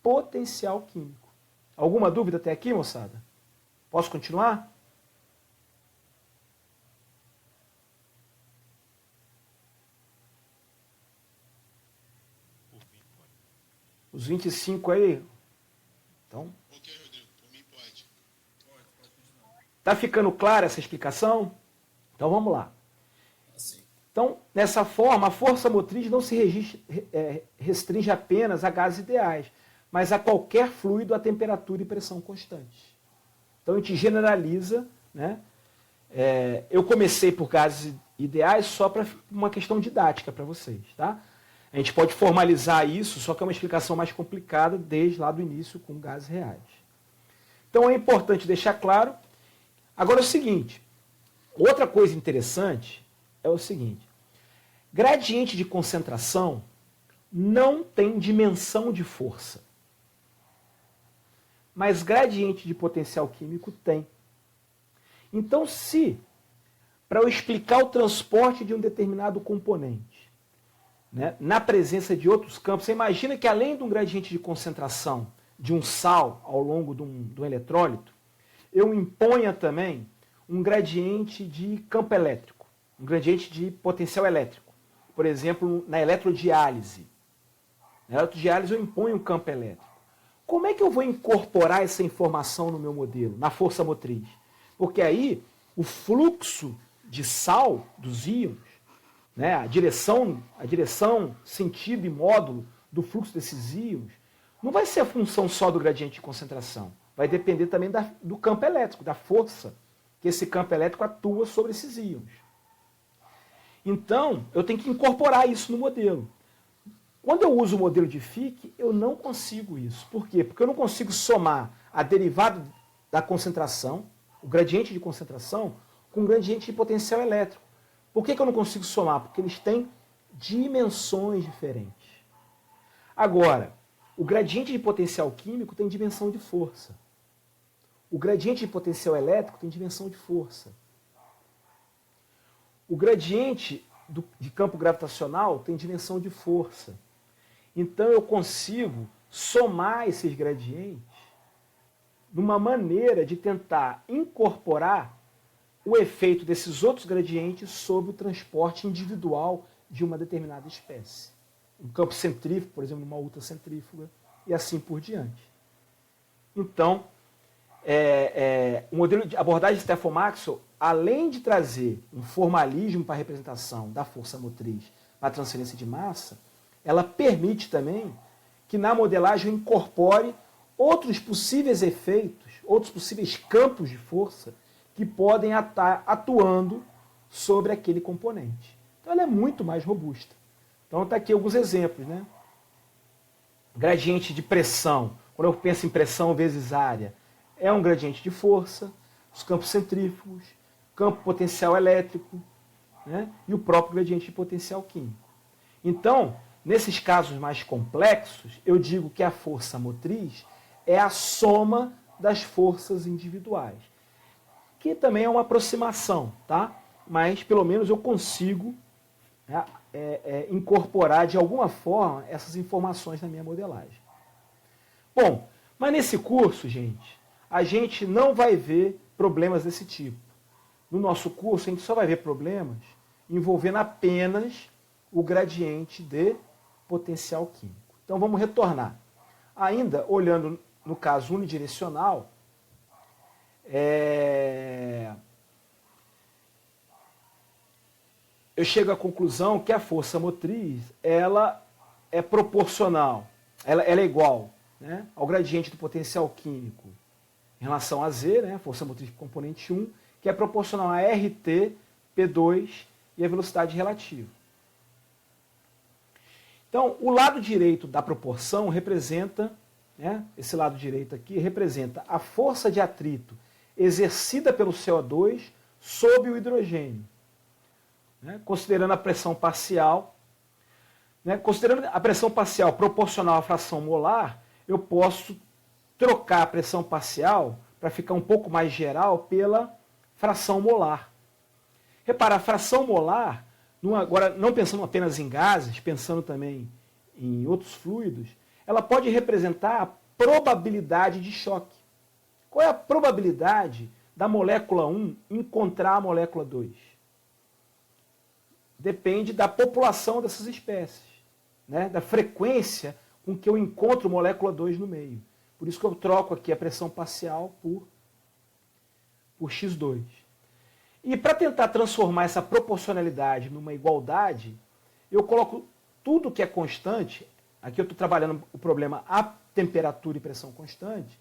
potencial químico. Alguma dúvida até aqui, moçada? Posso continuar? Por mim, pode. Os 25 aí? Então, Ok, Rodrigo, por mim pode. Pode continuar. tá ficando clara essa explicação? Então vamos lá. Assim. Então, dessa forma, a força motriz não se restringe apenas a gases ideais, mas a qualquer fluido a temperatura e pressão constantes. Então, a gente generaliza, né? Eu comecei por gases ideais só para uma questão didática para vocês, tá? A gente pode formalizar isso, só que é uma explicação mais complicada desde lá do início com gases reais. Então, é importante deixar claro. Agora, é o seguinte, outra coisa interessante é o seguinte, gradiente de concentração não tem dimensão de força, mas gradiente de potencial químico tem. Então, se, para eu explicar o transporte de um determinado componente, né, na presença de outros campos, você imagina que além de um gradiente de concentração de um sal ao longo de um eletrólito, eu imponha também um gradiente de campo elétrico, um gradiente de potencial elétrico. Por exemplo, na eletrodiálise. Na eletrodiálise eu imponho um campo elétrico. Como é que eu vou incorporar essa informação no meu modelo, na força motriz? Porque aí o fluxo de sal dos íons, né, a direção, sentido e módulo do fluxo desses íons, não vai ser a função só do gradiente de concentração. Vai depender também do campo elétrico, da força que esse campo elétrico atua sobre esses íons. Então, eu tenho que incorporar isso no modelo. Quando eu uso o modelo de Fick, eu não consigo isso. Por quê? Porque eu não consigo somar a derivada da concentração, o gradiente de concentração, com o gradiente de potencial elétrico. Por que eu não consigo somar? Porque eles têm dimensões diferentes. Agora, o gradiente de potencial químico tem dimensão de força. O gradiente de potencial elétrico tem dimensão de força. O gradiente de campo gravitacional tem dimensão de força. Então eu consigo somar esses gradientes numa maneira de tentar incorporar o efeito desses outros gradientes sobre o transporte individual de uma determinada espécie. Um campo centrífugo, por exemplo, uma ultracentrífuga, e assim por diante. Então, o modelo de abordagem de Stefan-Maxwell, além de trazer um formalismo para a representação da força motriz para a transferência de massa, ela permite também que na modelagem eu incorpore outros possíveis efeitos, outros possíveis campos de força que podem estar atuando sobre aquele componente. Então ela é muito mais robusta. Então está aqui alguns exemplos, né? Gradiente de pressão, quando eu penso em pressão vezes área, é um gradiente de força, os campos centrífugos, campo potencial elétrico, né? E o próprio gradiente de potencial químico. Então, nesses casos mais complexos, eu digo que a força motriz é a soma das forças individuais, que também é uma aproximação, tá? Mas pelo menos eu consigo, né, incorporar de alguma forma essas informações na minha modelagem. Bom, mas nesse curso, gente, a gente não vai ver problemas desse tipo. No nosso curso, a gente só vai ver problemas envolvendo apenas o gradiente de potencial químico. Então vamos retornar. Ainda olhando no caso unidirecional, eu chego à conclusão que a força motriz ela é proporcional, ela é igual, né, ao gradiente do potencial químico em relação a Z, né, força motriz componente 1, que é proporcional a RT, P2 e a velocidade relativa. Então, o lado direito da proporção representa, né, esse lado direito aqui, representa a força de atrito exercida pelo CO2 sobre o hidrogênio. Né, considerando a pressão parcial, né, considerando a pressão parcial proporcional à fração molar, eu posso trocar a pressão parcial, para ficar um pouco mais geral, pela fração molar. Repara, a fração molar, agora não pensando apenas em gases, pensando também em outros fluidos, ela pode representar a probabilidade de choque. Qual é a probabilidade da molécula 1 encontrar a molécula 2? Depende da população dessas espécies, né? Da frequência com que eu encontro molécula 2 no meio. Por isso que eu troco aqui a pressão parcial por x2. E para tentar transformar essa proporcionalidade numa igualdade, eu coloco tudo que é constante, aqui eu estou trabalhando o problema a temperatura e pressão constante,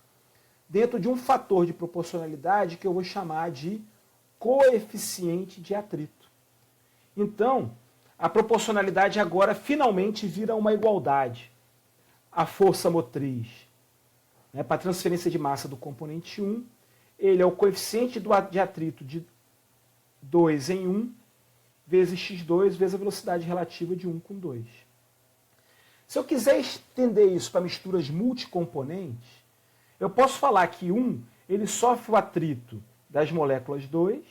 dentro de um fator de proporcionalidade que eu vou chamar de coeficiente de atrito. Então, a proporcionalidade agora finalmente vira uma igualdade. A força motriz, né, para a transferência de massa do componente 1, ele é o coeficiente de atrito de 2 em 1, vezes x2, vezes a velocidade relativa de 1 com 2. Se eu quiser estender isso para misturas multicomponentes, eu posso falar que 1 ele sofre o atrito das moléculas 2,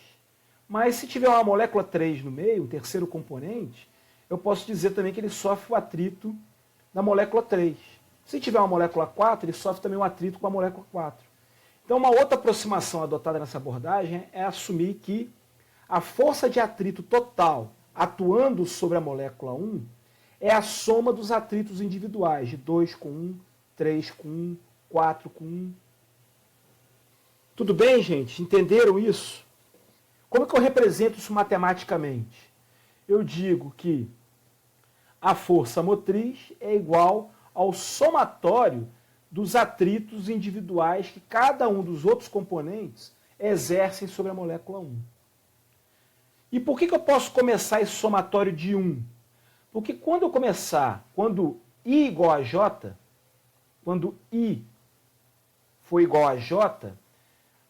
mas se tiver uma molécula 3 no meio, um terceiro componente, eu posso dizer também que ele sofre o atrito da molécula 3. Se tiver uma molécula 4, ele sofre também um atrito com a molécula 4. Então, uma outra aproximação adotada nessa abordagem é assumir que a força de atrito total atuando sobre a molécula 1 é a soma dos atritos individuais, de 2 com 1, 3 com 1, 4 com 1. Tudo bem, gente? Entenderam isso? Como é que eu represento isso matematicamente? Eu digo que a força motriz é igual ao somatório dos atritos individuais que cada um dos outros componentes exercem sobre a molécula 1. E por que eu posso começar esse somatório de 1? Porque quando eu começar, quando I igual a J, quando I for igual a J,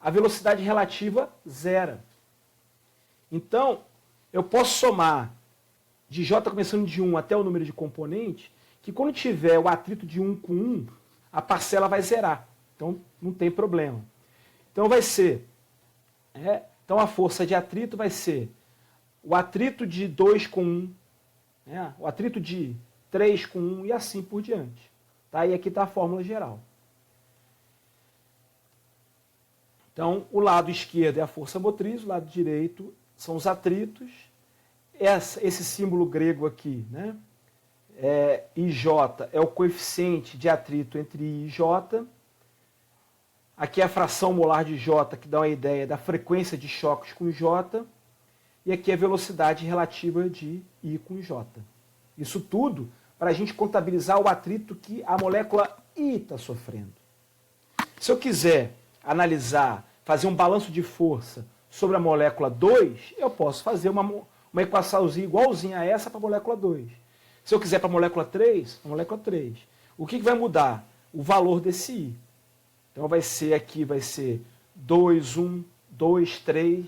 a velocidade relativa zera. Então, eu posso somar de J começando de 1 até o número de componentes, que quando tiver o atrito de 1 com 1, a parcela vai zerar. Então, não tem problema. Então, vai ser... então, a força de atrito vai ser o atrito de 2 com 1, né, o atrito de 3 com 1 e assim por diante. Tá? E aqui está a fórmula geral. Então, o lado esquerdo é a força motriz, o lado direito são os atritos. Esse símbolo grego aqui, né, IJ, é o coeficiente de atrito entre I e J. Aqui é a fração molar de J, que dá uma ideia da frequência de choques com J. E aqui é a velocidade relativa de I com J. Isso tudo para a gente contabilizar o atrito que a molécula I está sofrendo. Se eu quiser analisar, fazer um balanço de força sobre a molécula 2, eu posso fazer uma equaçãozinha igualzinha a essa para a molécula 2. Se eu quiser para a molécula 3, a molécula 3. O que vai mudar? O valor desse I. Então vai ser aqui, vai ser 2, 1, 2, 3,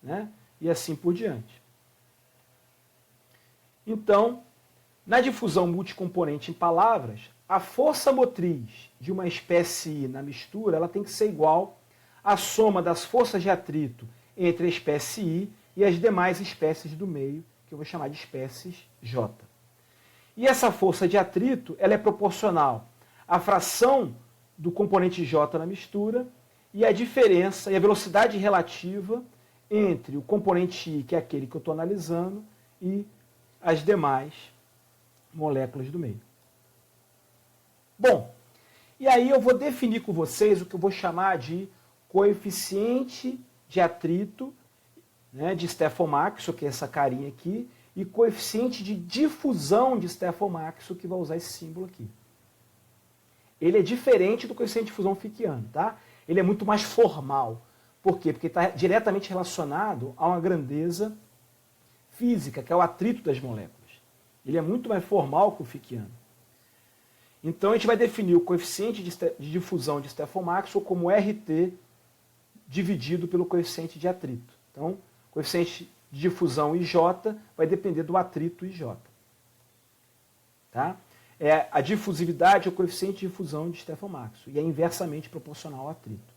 né? E assim por diante. Então, na difusão multicomponente em palavras, a força motriz de uma espécie I na mistura ela tem que ser igual à soma das forças de atrito entre a espécie I e as demais espécies do meio, que eu vou chamar de espécies J. E essa força de atrito ela é proporcional à fração do componente J na mistura e a diferença e a velocidade relativa entre o componente I, que é aquele que eu estou analisando, e as demais moléculas do meio. Bom, e aí eu vou definir com vocês o que eu vou chamar de coeficiente de atrito, né, de Stephan-Maxwell, que é essa carinha aqui, e coeficiente de difusão de Stephan-Maxwell, que vai usar esse símbolo aqui. Ele é diferente do coeficiente de difusão fickiano, tá? Ele é muito mais formal. Por quê? Porque está diretamente relacionado a uma grandeza física, que é o atrito das moléculas. Ele é muito mais formal que o fickiano. Então, a gente vai definir o coeficiente de difusão de Stephan-Maxwell como RT dividido pelo coeficiente de atrito. Então, o coeficiente de difusão IJ vai depender do atrito IJ. Tá? A difusividade é o coeficiente de difusão de Stefan-Maxwell e é inversamente proporcional ao atrito.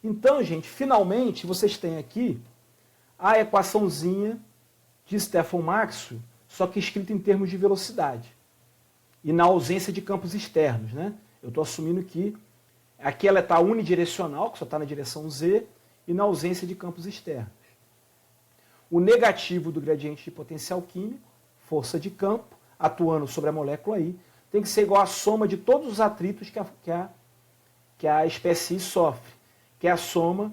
Então, gente, finalmente vocês têm aqui a equaçãozinha de Stefan-Maxwell, só que escrita em termos de velocidade e na ausência de campos externos, né? Eu estou assumindo que aqui ela está unidirecional, que só está na direção z, e na ausência de campos externos. O negativo do gradiente de potencial químico, força de campo, atuando sobre a molécula I, tem que ser igual à soma de todos os atritos que a espécie I sofre, que é a soma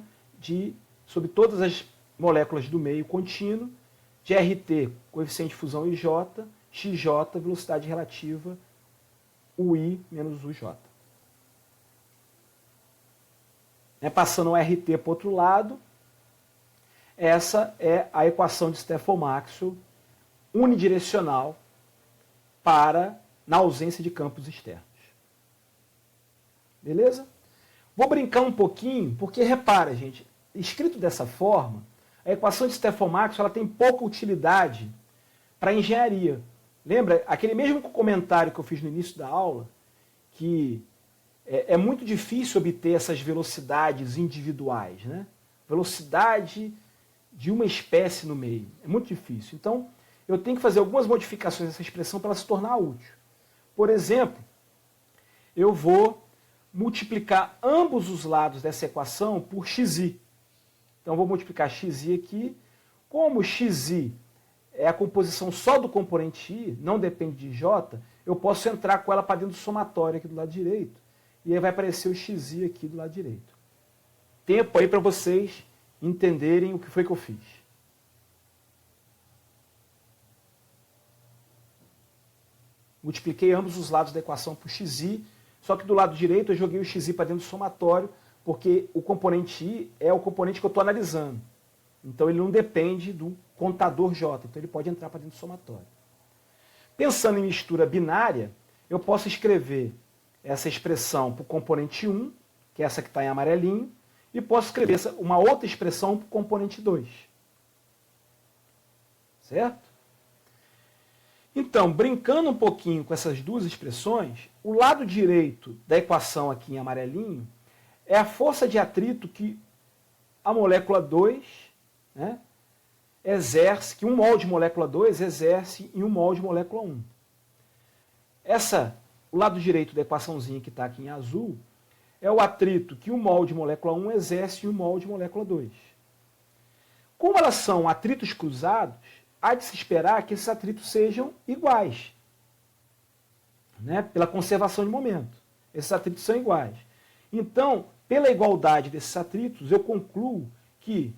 sobre todas as moléculas do meio contínuo, de RT, coeficiente de fusão IJ, XJ, velocidade relativa, UI menos UJ. Passando o RT para o outro lado, essa é a equação de Stefan-Maxwell unidirecional na ausência de campos externos. Beleza? Vou brincar um pouquinho, porque repara, gente, escrito dessa forma, a equação de Stefan-Maxwell ela tem pouca utilidade para engenharia. Lembra aquele mesmo comentário que eu fiz no início da aula, que é muito difícil obter essas velocidades individuais, né? Velocidade de uma espécie no meio. É muito difícil. Então, eu tenho que fazer algumas modificações dessa expressão para ela se tornar útil. Por exemplo, eu vou multiplicar ambos os lados dessa equação por xi. Então, eu vou multiplicar xi aqui. Como xi é a composição só do componente i, não depende de j, eu posso entrar com ela para dentro do somatório aqui do lado direito. E aí vai aparecer o xi aqui do lado direito. Tempo aí para vocês entenderem o que foi que eu fiz. Multipliquei ambos os lados da equação por xi, só que do lado direito eu joguei o xi para dentro do somatório, porque o componente i é o componente que eu estou analisando. Então ele não depende do contador j, então ele pode entrar para dentro do somatório. Pensando em mistura binária, eu posso escrever essa expressão para o componente 1, que é essa que está em amarelinho, e posso escrever uma outra expressão para o componente 2. Certo? Então, brincando um pouquinho com essas duas expressões, o lado direito da equação aqui em amarelinho é a força de atrito que a molécula 2, né, exerce, que um mol de molécula 2 exerce em um mol de molécula 1. O lado direito da equaçãozinha que está aqui em azul é o atrito que um mol de molécula 1 exerce em um mol de molécula 2. Como elas são atritos cruzados, há de se esperar que esses atritos sejam iguais, né? Pela conservação de momento. Esses atritos são iguais. Então, pela igualdade desses atritos, eu concluo que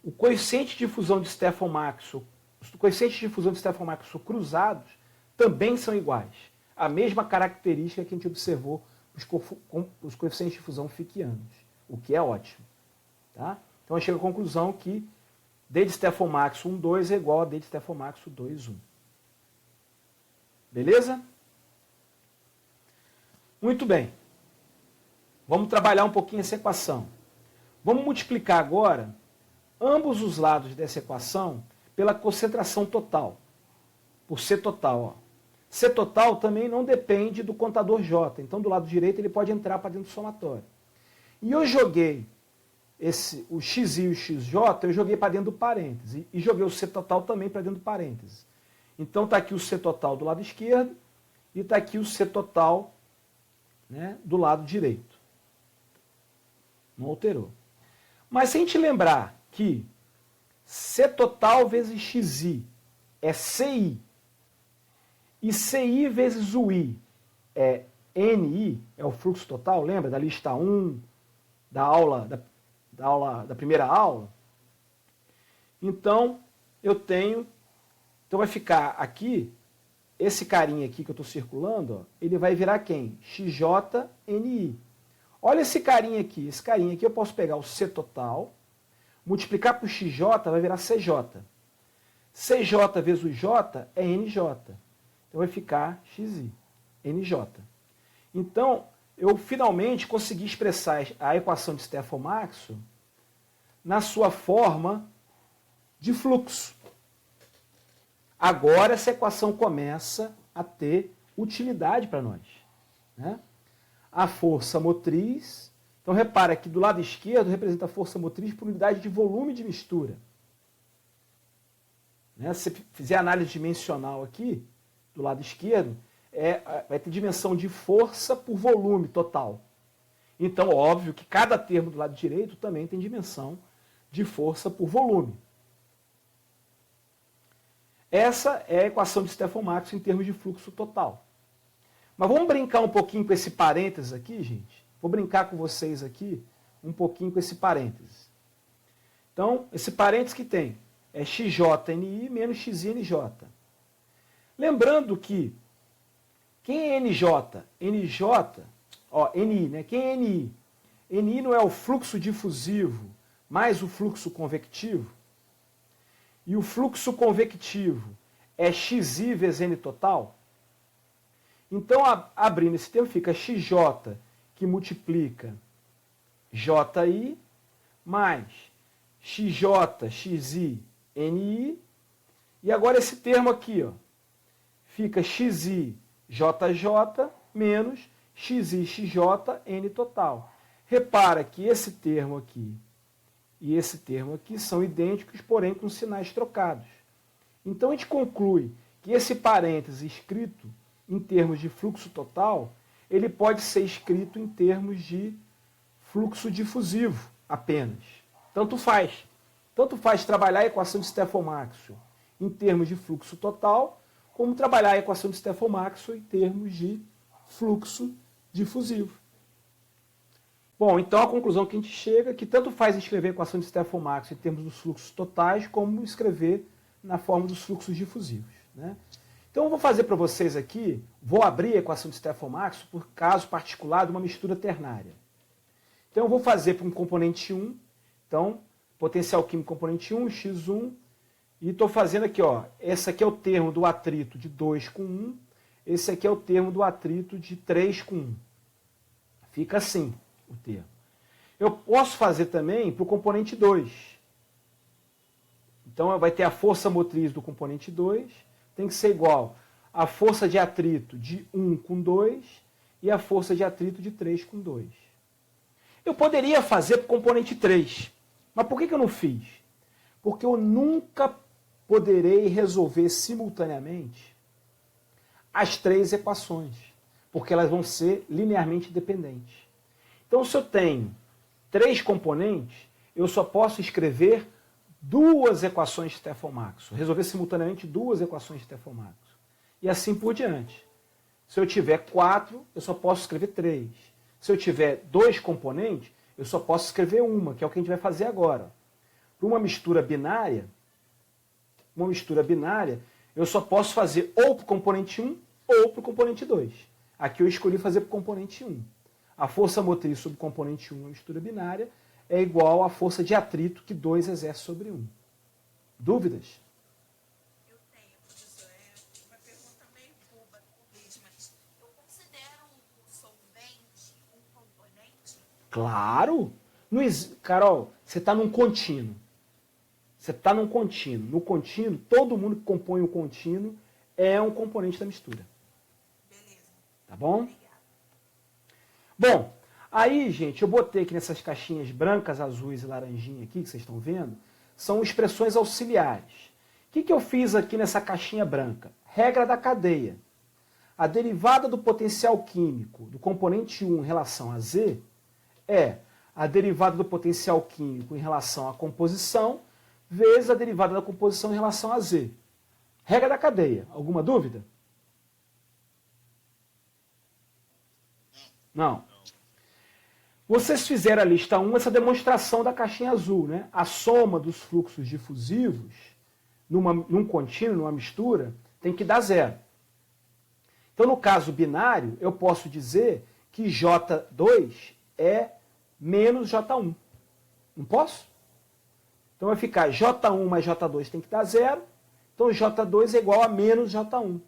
o coeficiente de difusão de Stefan-Maxwell, os coeficientes de difusão de Stefan-Maxwell cruzados também são iguais. A mesma característica que a gente observou os coeficientes de difusão fickianos, o que é ótimo. Tá? Então, eu chego à conclusão que D de Stefan-Maxwell 1,2 é igual a D de Stefan-Maxwell 2,1. Beleza? Muito bem. Vamos trabalhar um pouquinho essa equação. Vamos multiplicar agora ambos os lados dessa equação pela concentração total, por C total. Ó. C total também não depende do contador J, então do lado direito ele pode entrar para dentro do somatório. E eu joguei o xi e o xj, eu joguei para dentro do parêntese, e joguei o C total também para dentro do parêntese. Então está aqui o C total do lado esquerdo, e está aqui o C total, né, do lado direito. Não alterou. Mas se a gente lembrar que C total vezes xi é CI, e CI vezes UI é NI, é o fluxo total, lembra da lista 1, da primeira aula? Então, então vai ficar aqui, esse carinha aqui que eu estou circulando, ó, ele vai virar quem? XJNI. Olha esse carinha aqui eu posso pegar o C total, multiplicar por XJ, vai virar CJ. CJ vezes o J é NJ. Então vai ficar XI, NJ. Então, eu finalmente consegui expressar a equação de Stefan-Maxwell na sua forma de fluxo. Agora essa equação começa a ter utilidade para nós, né? A força motriz, então repara que do lado esquerdo representa a força motriz por unidade de volume de mistura. Né? Se você fizer análise dimensional aqui, do lado esquerdo, vai ter dimensão de força por volume total. Então, óbvio que cada termo do lado direito também tem dimensão de força por volume. Essa é a equação de Stefan-Maxwell em termos de fluxo total. Mas vamos brincar um pouquinho com esse parênteses aqui, gente? Vou brincar com vocês aqui um pouquinho com esse parênteses. Então, esse parênteses que tem é XJNI menos XINJ. Lembrando que quem é NJ? NI, né? Quem é NI? NI não é o fluxo difusivo mais o fluxo convectivo? E o fluxo convectivo é XI vezes N total? Então, abrindo esse termo, fica XJ, que multiplica JI, mais XJ, XI, NI. E agora esse termo aqui, ó, fica XI, JJ, menos XI, XJ, N total. Repara que esse termo aqui e esse termo aqui são idênticos, porém com sinais trocados. Então, a gente conclui que esse parêntese escrito em termos de fluxo total, ele pode ser escrito em termos de fluxo difusivo apenas. Tanto faz. Tanto faz trabalhar a equação de Stefan-Maxwell em termos de fluxo total, como trabalhar a equação de Stefan-Maxwell em termos de fluxo difusivo. Bom, então a conclusão que a gente chega é que tanto faz escrever a equação de Stefan-Maxwell em termos dos fluxos totais, como escrever na forma dos fluxos difusivos, né? Então eu vou fazer para vocês aqui, vou abrir a equação de Stefan-Maxwell por caso particular de uma mistura ternária. Então eu vou fazer para um componente 1, então potencial químico componente 1, X1, e estou fazendo aqui, ó, esse aqui é o termo do atrito de 2 com 1, esse aqui é o termo do atrito de 3 com 1. Fica assim o termo. Eu posso fazer também para o componente 2. Então vai ter a força motriz do componente 2, tem que ser igual à força de atrito de 1 com 2 e a força de atrito de 3 com 2. Eu poderia fazer para o componente 3, mas por que eu não fiz? Porque eu nunca poderei resolver simultaneamente as três equações, porque elas vão ser linearmente dependentes. Então, se eu tenho 3 componentes, eu só posso escrever 2 equações de Stefan-Maxwell, resolver simultaneamente 2 equações de Stefan-Maxwell. E assim por diante. Se eu tiver 4, eu só posso escrever 3. Se eu tiver 2 componentes, eu só posso escrever uma, que é o que a gente vai fazer agora. Para uma mistura binária, eu só posso fazer ou para o componente 1 ou para o componente 2. Aqui eu escolhi fazer para o componente 1. A força motriz sobre o componente 1 na mistura binária é igual à força de atrito que 2 exerce sobre 1. Dúvidas? Eu tenho, professor. É uma pergunta meio boba, talvez, mas eu considero o solvente um componente? Claro! Carol, você está num contínuo. Você está num contínuo. No contínuo, todo mundo que compõe o contínuo é um componente da mistura. Beleza. Tá bom? Obrigada. Bom, aí, gente, eu botei aqui nessas caixinhas brancas, azuis e laranjinha aqui, que vocês estão vendo, são expressões auxiliares. O que eu fiz aqui nessa caixinha branca? Regra da cadeia. A derivada do potencial químico do componente 1 em relação a Z é a derivada do potencial químico em relação à composição vezes a derivada da composição em relação a Z. Regra da cadeia. Alguma dúvida? Não. Vocês fizeram a lista 1, essa demonstração da caixinha azul, né? A soma dos fluxos difusivos num contínuo, numa mistura, tem que dar 0. Então, no caso binário, eu posso dizer que J2 é menos J1. Não posso? Então vai ficar J1 mais J2 tem que dar 0. Então J2 é igual a menos J1.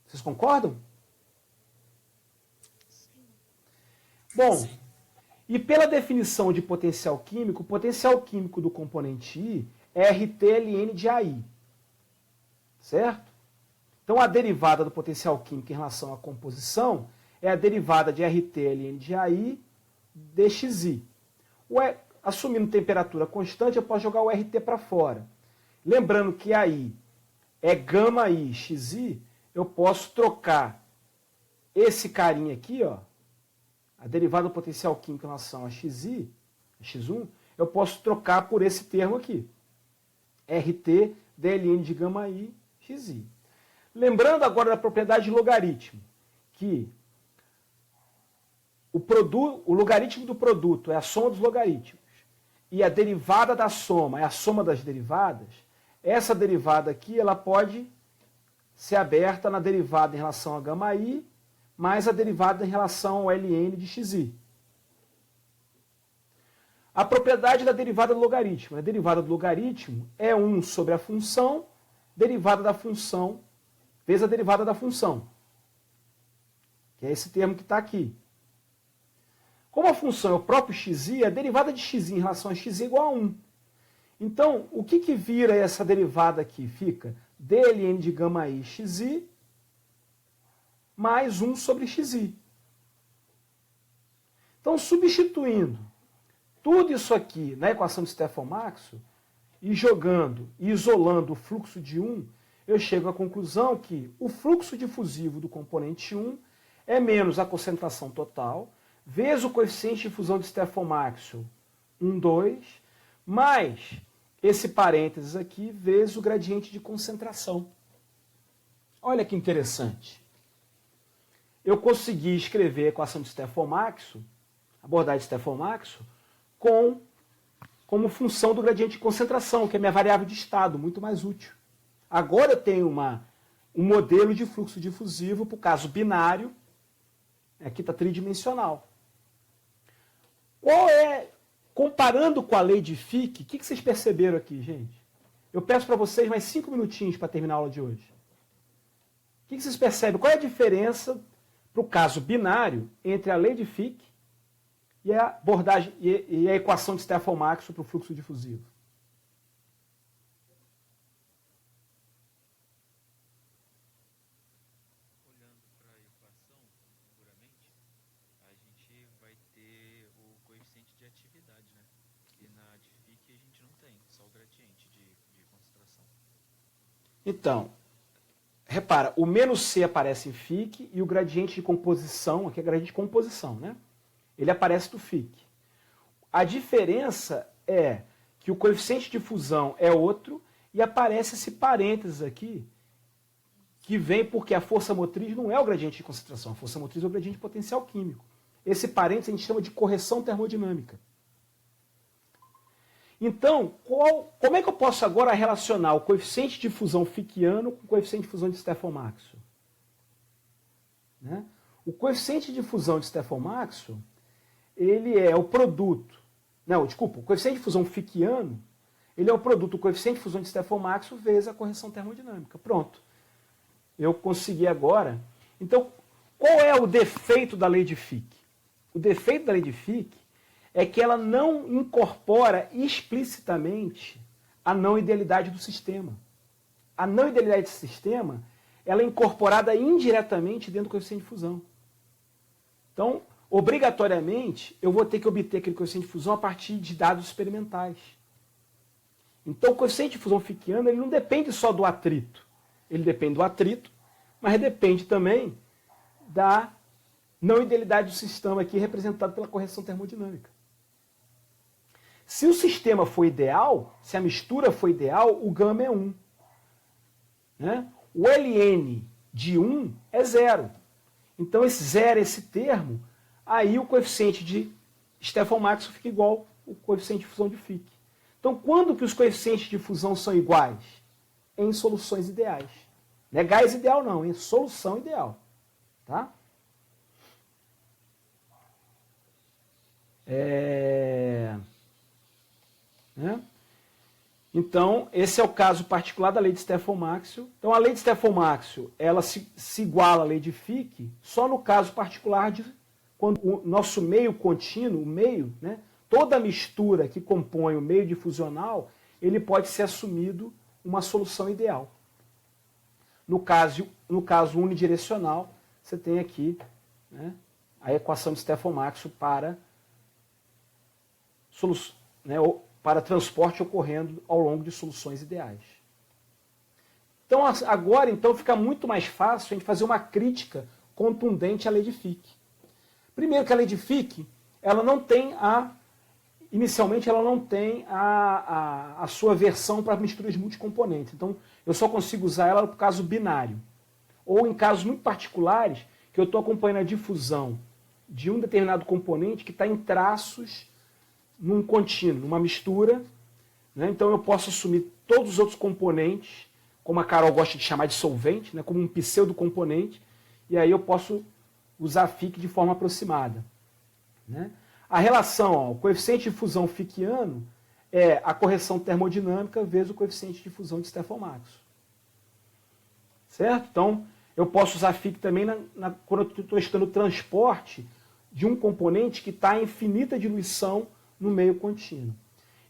Vocês concordam? Bom, e pela definição de potencial químico, o potencial químico do componente I é RTLN de AI. Certo? Então, a derivada do potencial químico em relação à composição é a derivada de RT ln de AI dxi. Assumindo temperatura constante, eu posso jogar o RT para fora. Lembrando que AI é gama I xi, eu posso trocar esse carinha aqui, ó, a derivada do potencial químico em relação a xi, x1, eu posso trocar por esse termo aqui. RT dln de gama I xi. Lembrando agora da propriedade de logaritmo, que o logaritmo do produto é a soma dos logaritmos e a derivada da soma é a soma das derivadas, essa derivada aqui ela pode ser aberta na derivada em relação a gama I mais a derivada em relação ao ln de xi. A propriedade da derivada do logaritmo. A derivada do logaritmo é 1 sobre a função, derivada da função, vezes a derivada da função. Que é esse termo que está aqui. Como a função é o próprio xi, a derivada de xi em relação a x é igual a 1. Então, o que vira essa derivada aqui? Fica dln de gama I xi mais 1 sobre xi. Então, substituindo tudo isso aqui na equação de Stefan-Maxwell e jogando e isolando o fluxo de 1, eu chego à conclusão que o fluxo difusivo do componente 1 é menos a concentração total, vezes o coeficiente de fusão de Stefan-Maxwell 1, 2, mais esse parênteses aqui, vezes o gradiente de concentração. Olha que interessante. Eu consegui escrever a equação de Stefan-Maxwell, abordagem de Stefan-Maxwell, como função do gradiente de concentração, que é minha variável de estado, muito mais útil. Agora eu tenho um modelo de fluxo difusivo para o caso binário, aqui está tridimensional. Comparando com a lei de Fick, o que vocês perceberam aqui, gente? Eu peço para vocês mais 5 minutinhos para terminar a aula de hoje. O que vocês percebem? Qual é a diferença para o caso binário entre a lei de Fick e a abordagem e a equação de Stefan-Maxwell para o fluxo difusivo? Olhando para a equação puramente, a gente vai ter o coeficiente de atividade, né? E na de Fick a gente não tem, só o gradiente de concentração. Então, repara, o menos C aparece em Fick e o gradiente de composição, aqui é gradiente de composição, né? Ele aparece do Fick. A diferença é que o coeficiente de fusão é outro e aparece esse parênteses aqui, que vem porque a força motriz não é o gradiente de concentração, a força motriz é o gradiente de potencial químico. Esse parênteses a gente chama de correção termodinâmica. Então, como é que eu posso agora relacionar o coeficiente de fusão fickiano com o coeficiente de fusão de Stefan-Maxwell? Né? O coeficiente de fusão de Stefan-Maxwell, ele é o produto... o coeficiente de fusão fickiano, ele é o produto do coeficiente de fusão de Stefan-Maxwell vezes a correção termodinâmica. Pronto. Eu consegui agora. Então, qual é o defeito da lei de Fick? O defeito da lei de Fick é que ela não incorpora explicitamente a não idealidade do sistema. A não idealidade do sistema ela é incorporada indiretamente dentro do coeficiente de fusão. Então, obrigatoriamente, eu vou ter que obter aquele coeficiente de fusão a partir de dados experimentais. Então, o coeficiente de fusão fickiano ele não depende só do atrito. Ele depende do atrito, mas depende também da não idealidade do sistema aqui representado pela correção termodinâmica. Se o sistema for ideal, se a mistura for ideal, o gama é 1. Né? O ln de 1 é 0. Então, esse 0, esse termo, aí o coeficiente de Stefan-Maxwell fica igual ao coeficiente de fusão de Fick. Então, quando que os coeficientes de fusão são iguais? Em soluções ideais. Não é gás ideal, não, em solução ideal. Tá? Então, esse é o caso particular da lei de Stefan-Maxwell. Então, a lei de Stefan-Maxwell, ela se iguala à lei de Fick só no caso particular de quando o nosso meio contínuo, o meio, né, toda a mistura que compõe o meio difusional, ele pode ser assumido uma solução ideal. No caso unidirecional, você tem aqui, né, a equação de Stefan-Maxwell para transporte ocorrendo ao longo de soluções ideais. Então, agora fica muito mais fácil a gente fazer uma crítica contundente à lei de Fick. Primeiro que a lei de Fick, ela não tem inicialmente ela não tem a sua versão para misturas multicomponentes. Então, eu só consigo usar ela no caso binário. Ou em casos muito particulares, que eu estou acompanhando a difusão de um determinado componente que está em traços num contínuo, numa mistura, né? Então eu posso assumir todos os outros componentes, como a Carol gosta de chamar de solvente, né? Como um pseudocomponente, e aí eu posso usar Fick de forma aproximada, né? A relação, o coeficiente de fusão fickiano é a correção termodinâmica vezes o coeficiente de fusão de Stefan-Maxwell. Certo? Então, eu posso usar Fick também quando eu estou estudando o transporte de um componente que está em infinita diluição no meio contínuo.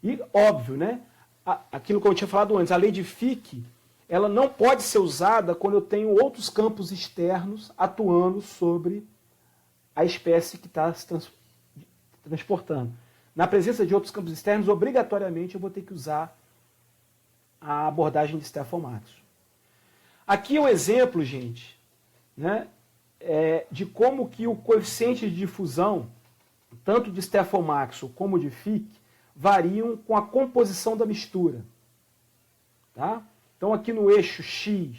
E, óbvio, né? Aquilo que eu tinha falado antes, a lei de Fick, ela não pode ser usada quando eu tenho outros campos externos atuando sobre a espécie que está se transportando. Na presença de outros campos externos, obrigatoriamente eu vou ter que usar a abordagem de Stefan-Maxwell. Aqui é um exemplo, gente, né, de como que o coeficiente de difusão, tanto de Stefan-Maxwell como de Fick, variam com a composição da mistura. Tá? Então aqui no eixo X,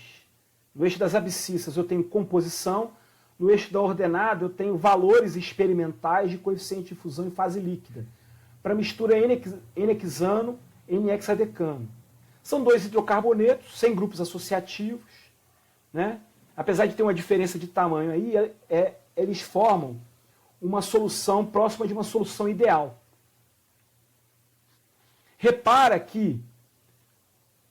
no eixo das abscissas, eu tenho composição. No eixo da ordenada, eu tenho valores experimentais de coeficiente de fusão em fase líquida. Para mistura N-hexano, N-hexadecano. São dois hidrocarbonetos, sem grupos associativos, né? Apesar de ter uma diferença de tamanho aí, eles formam uma solução próxima de uma solução ideal. Repara que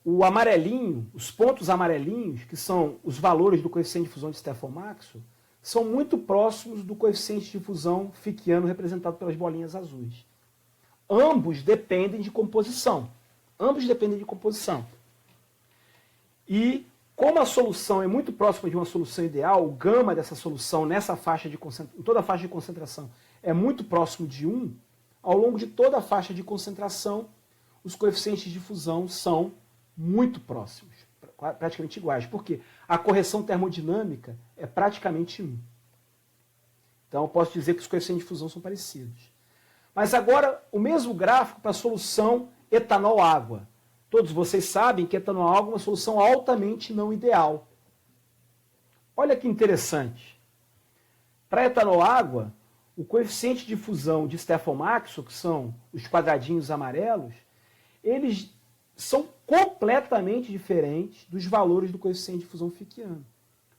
o amarelinho, os pontos amarelinhos, que são os valores do coeficiente de fusão de Stefan-Maxwell, são muito próximos do coeficiente de fusão fickiano representado pelas bolinhas azuis. Ambos dependem de composição. Ambos dependem de composição. E como a solução é muito próxima de uma solução ideal, o gama dessa solução nessa faixa de em toda a faixa de concentração é muito próximo de 1, ao longo de toda a faixa de concentração, os coeficientes de fusão são muito próximos, praticamente iguais. Por quê? A correção termodinâmica é praticamente 1. Então eu posso dizer que os coeficientes de fusão são parecidos. Mas agora, o mesmo gráfico para a solução etanol-água. Todos vocês sabem que etanol-água é uma solução altamente não ideal. Olha que interessante. Para etanol-água, o coeficiente de fusão de Stefan-Maxwell, que são os quadradinhos amarelos, eles são completamente diferentes dos valores do coeficiente de fusão fickiano.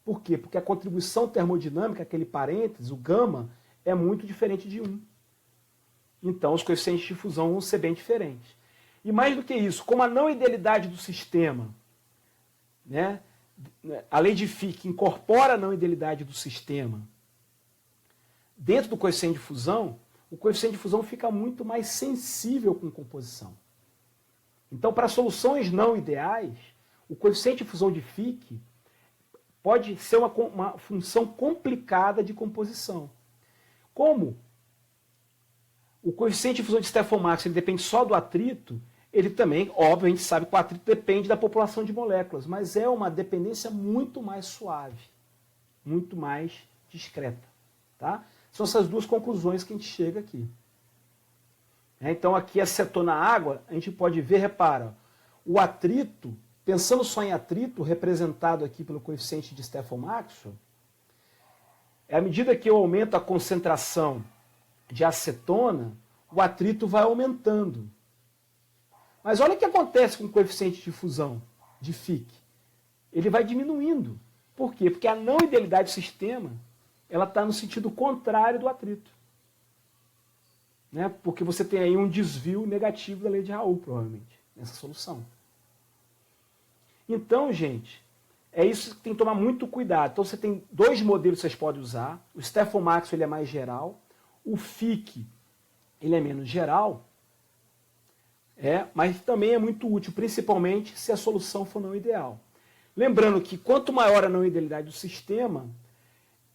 Por quê? Porque a contribuição termodinâmica, aquele parênteses, o gama, é muito diferente de 1. Então, os coeficientes de fusão vão ser bem diferentes. E mais do que isso, como a não idealidade do sistema, né, a lei de Fick incorpora a não idealidade do sistema dentro do coeficiente de fusão, o coeficiente de fusão fica muito mais sensível com composição. Então, para soluções não ideais, o coeficiente de fusão de Fick pode ser uma função complicada de composição. Como o coeficiente de fusão de Stefan-Maxwell depende só do atrito, ele também, óbvio, a gente sabe que o atrito depende da população de moléculas, mas é uma dependência muito mais suave, muito mais discreta. Tá? São essas duas conclusões que a gente chega aqui. Então aqui acetona água, a gente pode ver, repara, o atrito, pensando só em atrito, representado aqui pelo coeficiente de Stefan-Maxwell, à medida que eu aumento a concentração de acetona, o atrito vai aumentando. Mas olha o que acontece com o coeficiente de fusão de Fick. Ele vai diminuindo. Por quê? Porque a não idealidade do sistema ela está no sentido contrário do atrito. Né? Porque você tem aí um desvio negativo da lei de Raoult, provavelmente, nessa solução. Então, gente, é isso que tem que tomar muito cuidado. Então, você tem dois modelos que vocês podem usar. O Stefan-Maxwell ele é mais geral. O Fick ele é menos geral. Mas também é muito útil, principalmente se a solução for não ideal. Lembrando que quanto maior a não idealidade do sistema,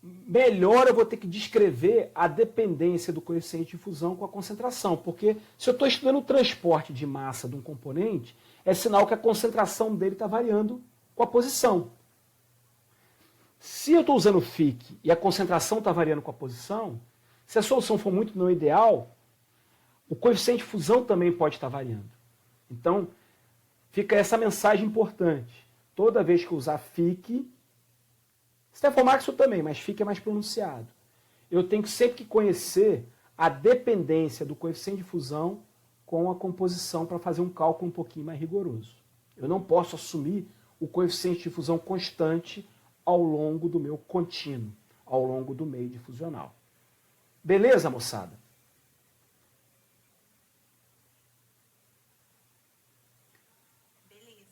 melhor eu vou ter que descrever a dependência do coeficiente de fusão com a concentração. Porque se eu estou estudando o transporte de massa de um componente, é sinal que a concentração dele está variando com a posição. Se eu estou usando o FIC e a concentração está variando com a posição, se a solução for muito não ideal, o coeficiente de fusão também pode estar variando. Então, fica essa mensagem importante. Toda vez que eu usar FIC, Stefomaxo também, mas FIC é mais pronunciado. Eu tenho que sempre conhecer a dependência do coeficiente de fusão com a composição para fazer um cálculo um pouquinho mais rigoroso. Eu não posso assumir o coeficiente de fusão constante ao longo do meu contínuo, ao longo do meio difusional. Beleza, moçada? Beleza.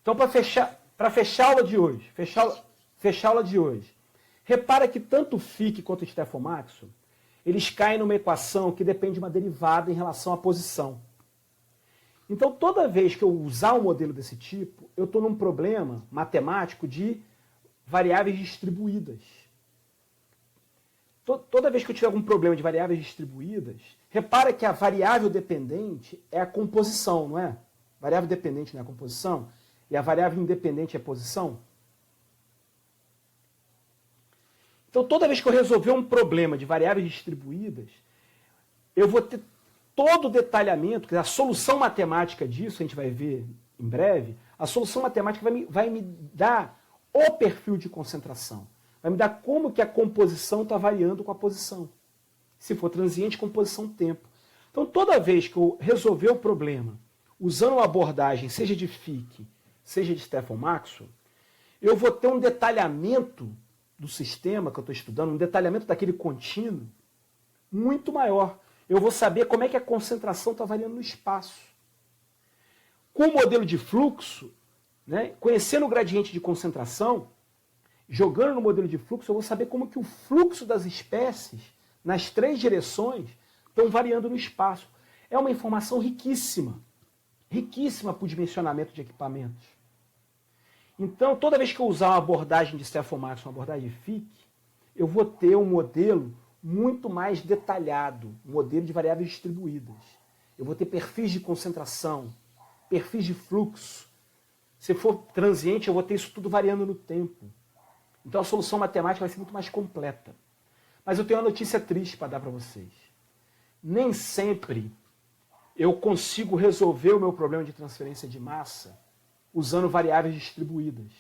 Então, para fechar a aula de hoje, fechar a aula de hoje, repara que tanto o FIC quanto o Stefomaxo, eles caem numa equação que depende de uma derivada em relação à posição. Então, toda vez que eu usar um modelo desse tipo, eu estou num problema matemático de variáveis distribuídas. Toda vez que eu tiver algum problema de variáveis distribuídas, repara que a variável dependente é a composição, não é? Variável dependente não é a composição? E a variável independente é a posição? Então, toda vez que eu resolver um problema de variáveis distribuídas, eu vou ter todo o detalhamento, a solução matemática disso, a gente vai ver em breve, a solução matemática vai me dar o perfil de concentração. Vai me dar como que a composição está variando com a posição. Se for transiente, composição tempo. Então, toda vez que eu resolver o problema usando uma abordagem, seja de FIC, seja de Stefomaxo, eu vou ter um detalhamento do sistema que eu estou estudando, um detalhamento daquele contínuo muito maior. Eu vou saber como é que a concentração está variando no espaço. Com o modelo de fluxo, né, conhecendo o gradiente de concentração, jogando no modelo de fluxo, eu vou saber como que o fluxo das espécies nas 3 direções estão variando no espaço. É uma informação riquíssima, riquíssima para o dimensionamento de equipamentos. Então, toda vez que eu usar uma abordagem de Stefomaxo, uma abordagem de FIC, eu vou ter um modelo muito mais detalhado, um modelo de variáveis distribuídas. Eu vou ter perfis de concentração, perfis de fluxo. Se for transiente, eu vou ter isso tudo variando no tempo. Então a solução matemática vai ser muito mais completa. Mas eu tenho uma notícia triste para dar para vocês. Nem sempre eu consigo resolver o meu problema de transferência de massa usando variáveis distribuídas.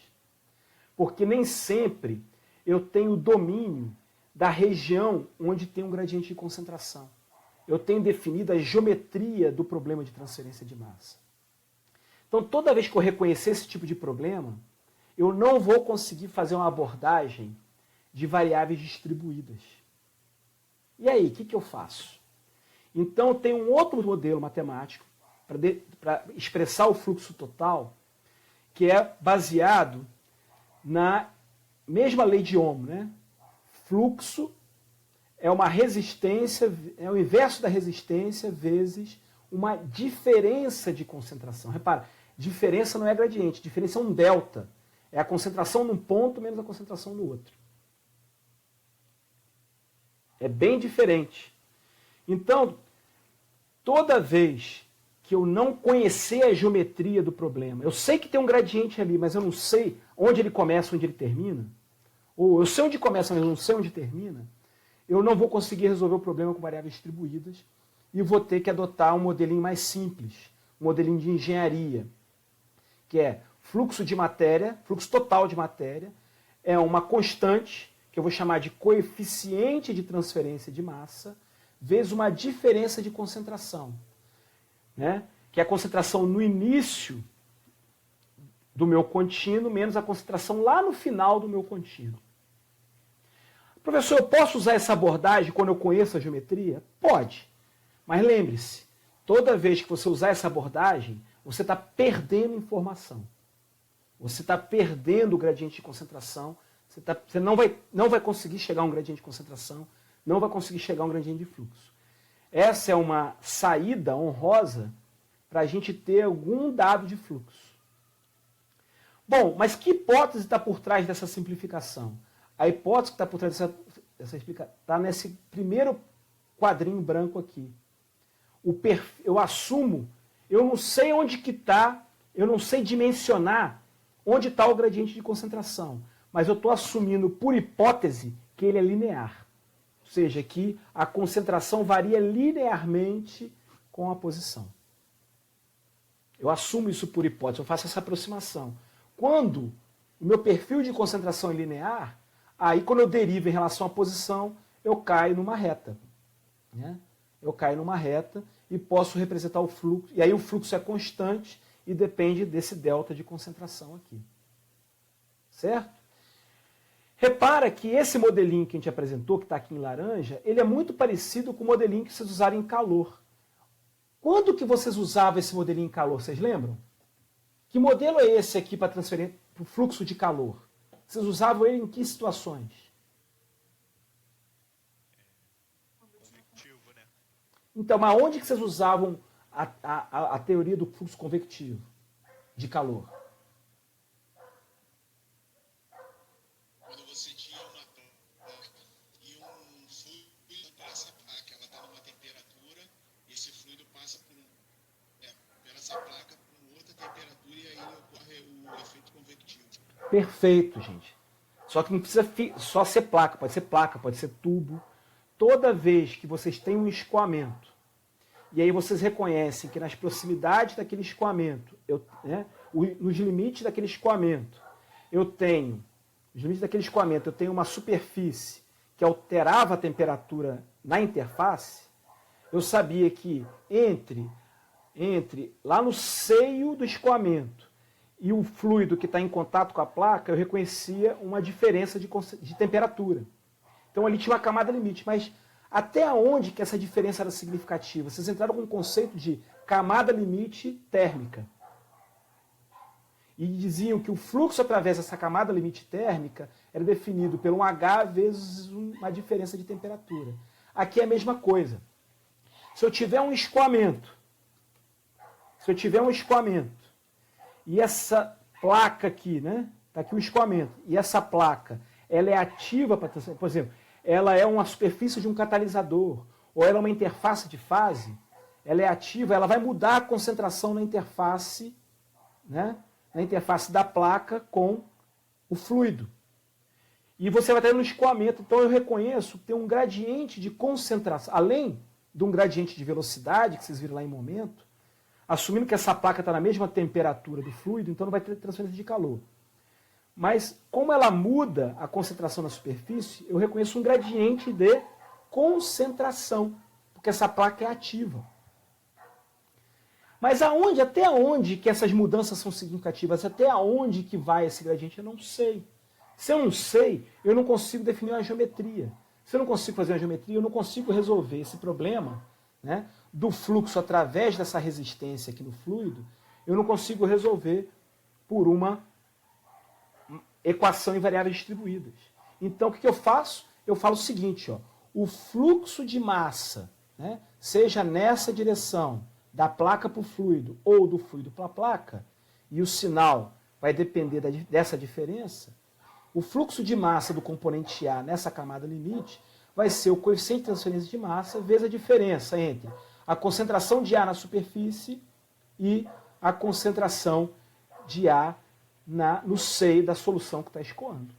Porque nem sempre eu tenho domínio da região onde tem um gradiente de concentração. Eu tenho definido a geometria do problema de transferência de massa. Então, toda vez que eu reconhecer esse tipo de problema, eu não vou conseguir fazer uma abordagem de variáveis distribuídas. E aí, o que eu faço? Então, tem um outro modelo matemático para expressar o fluxo total, que é baseado na mesma lei de Ohm, né? Fluxo é uma resistência, é o inverso da resistência vezes uma diferença de concentração. Repara, diferença não é gradiente, diferença é um delta. É a concentração num ponto menos a concentração no outro. É bem diferente. Então, toda vez que eu não conhecer a geometria do problema, eu sei que tem um gradiente ali, mas eu não sei onde ele começa, onde ele termina, ou eu sei onde começa, mas eu não sei onde termina, eu não vou conseguir resolver o problema com variáveis distribuídas e vou ter que adotar um modelinho mais simples, um modelinho de engenharia, que é fluxo de matéria, fluxo total de matéria, é uma constante, que eu vou chamar de coeficiente de transferência de massa, vezes uma diferença de concentração, né? Que é a concentração no início do meu contínuo menos a concentração lá no final do meu contínuo. Professor, eu posso usar essa abordagem quando eu conheço a geometria? Pode. Mas lembre-se, toda vez que você usar essa abordagem, você está perdendo informação. Você está perdendo o gradiente de concentração, você não vai conseguir chegar a um gradiente de concentração, não vai conseguir chegar a um gradiente de fluxo. Essa é uma saída honrosa para a gente ter algum dado de fluxo. Bom, mas que hipótese está por trás dessa simplificação? A hipótese que está por trás dessa explicação está nesse primeiro quadrinho branco aqui. Eu assumo, eu não sei onde que está, eu não sei dimensionar onde está o gradiente de concentração, mas eu estou assumindo por hipótese que ele é linear. Ou seja, que a concentração varia linearmente com a posição. Eu assumo isso por hipótese, eu faço essa aproximação. Quando o meu perfil de concentração é linear, aí quando eu derivo em relação à posição, eu caio numa reta. Né? Eu caio numa reta e posso representar o fluxo. E aí o fluxo é constante e depende desse delta de concentração aqui. Certo? Repara que esse modelinho que a gente apresentou, que está aqui em laranja, ele é muito parecido com o modelinho que vocês usaram em calor. Quando que vocês usavam esse modelinho em calor? Vocês lembram? Que modelo é esse aqui para transferir para o fluxo de calor? Vocês usavam ele em que situações? Convectivo, né? Então, mas onde que vocês usavam a teoria do fluxo convectivo de calor? Quando você tinha uma placa e um fluido passa, que ela está numa temperatura, esse fluido passa pela essa placa por outra temperatura e aí ocorre o efeito convectivo. Perfeito, gente. Só que não precisa só ser placa, pode ser tubo. Toda vez que vocês têm um escoamento, e aí vocês reconhecem que nas proximidades daquele escoamento, nos limites daquele escoamento, eu tenho uma superfície que alterava a temperatura na interface, eu sabia que entre lá no seio do escoamento e o fluido que está em contato com a placa, eu reconhecia uma diferença de temperatura. Então ali tinha uma camada limite, mas até onde que essa diferença era significativa? Vocês entraram com o conceito de camada limite térmica. E diziam que o fluxo através dessa camada limite térmica era definido por um H vezes uma diferença de temperatura. Aqui é a mesma coisa. Se eu tiver um escoamento, e essa placa aqui, né? Está aqui o escoamento, e essa placa, ela é ativa para, por exemplo, ela é uma superfície de um catalisador, ou ela é uma interface de fase, ela é ativa, ela vai mudar a concentração na interface, né? Na interface da placa com o fluido. E você vai ter no escoamento, então eu reconheço que tem um gradiente de concentração, além de um gradiente de velocidade, que vocês viram lá em momento, assumindo que essa placa está na mesma temperatura do fluido, então não vai ter transferência de calor. Mas, como ela muda a concentração na superfície, eu reconheço um gradiente de concentração, porque essa placa é ativa. Mas até onde que essas mudanças são significativas? Até onde que vai esse gradiente? Eu não sei. Se eu não sei, eu não consigo definir uma geometria. Se eu não consigo fazer uma geometria, eu não consigo resolver esse problema, né, do fluxo através dessa resistência aqui no fluido, eu não consigo resolver por uma equação em variáveis distribuídas. Então, o que eu faço? Eu falo o seguinte, ó, o fluxo de massa, né, seja nessa direção, da placa para o fluido ou do fluido para a placa, e o sinal vai depender dessa diferença, o fluxo de massa do componente A nessa camada limite vai ser o coeficiente de transferência de massa vezes a diferença entre a concentração de A na superfície e a concentração de A no seio da solução que está escoando.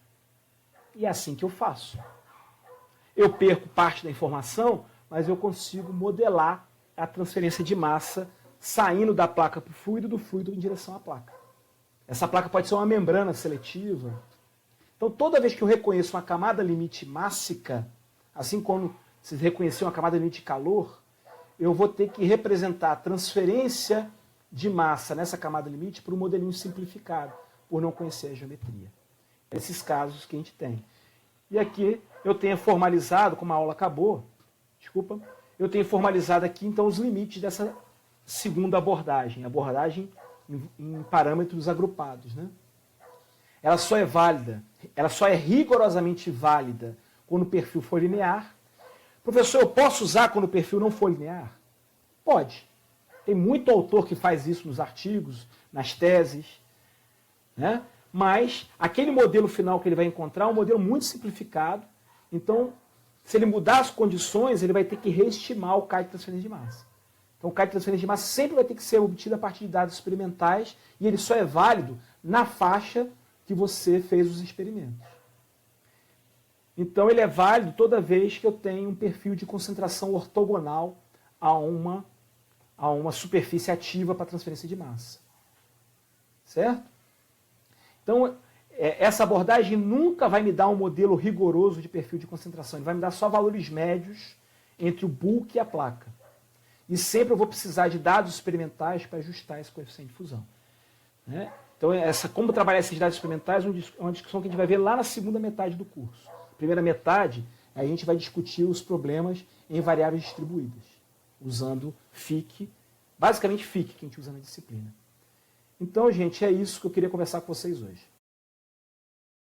E é assim que eu faço. Eu perco parte da informação, mas eu consigo modelar a transferência de massa saindo da placa para o fluido, do fluido em direção à placa. Essa placa pode ser uma membrana seletiva. Então, toda vez que eu reconheço uma camada limite mássica, assim como se reconhecer uma camada limite de calor, eu vou ter que representar a transferência de massa nessa camada limite por um modelinho simplificado, por não conhecer a geometria. Esses casos que a gente tem. E aqui eu tenho formalizado, como a aula acabou, eu tenho formalizado aqui então os limites dessa segunda abordagem, em parâmetros agrupados, né? Ela só é válida, ela só é rigorosamente válida quando o perfil for linear. Professor, eu posso usar quando o perfil não for linear? Pode. Tem muito autor que faz isso nos artigos, nas teses, né? mas aquele modelo final que ele vai encontrar é um modelo muito simplificado. Então, se ele mudar as condições, ele vai ter que reestimar o CAI de transferência de massa. Então, o CAI de transferência de massa sempre vai ter que ser obtido a partir de dados experimentais e ele só é válido na faixa que você fez os experimentos. Então, ele é válido toda vez que eu tenho um perfil de concentração ortogonal a uma superfície ativa para transferência de massa. Certo? Então, essa abordagem nunca vai me dar um modelo rigoroso de perfil de concentração. Ele vai me dar só valores médios entre o bulk e a placa. E sempre eu vou precisar de dados experimentais para ajustar esse coeficiente de fusão. Né? Então, como trabalhar esses dados experimentais é uma discussão que a gente vai ver lá na segunda metade do curso. Primeira metade, a gente vai discutir os problemas em variáveis distribuídas, usando FIC, basicamente FIC que a gente usa na disciplina. Então, gente, é isso que eu queria conversar com vocês hoje.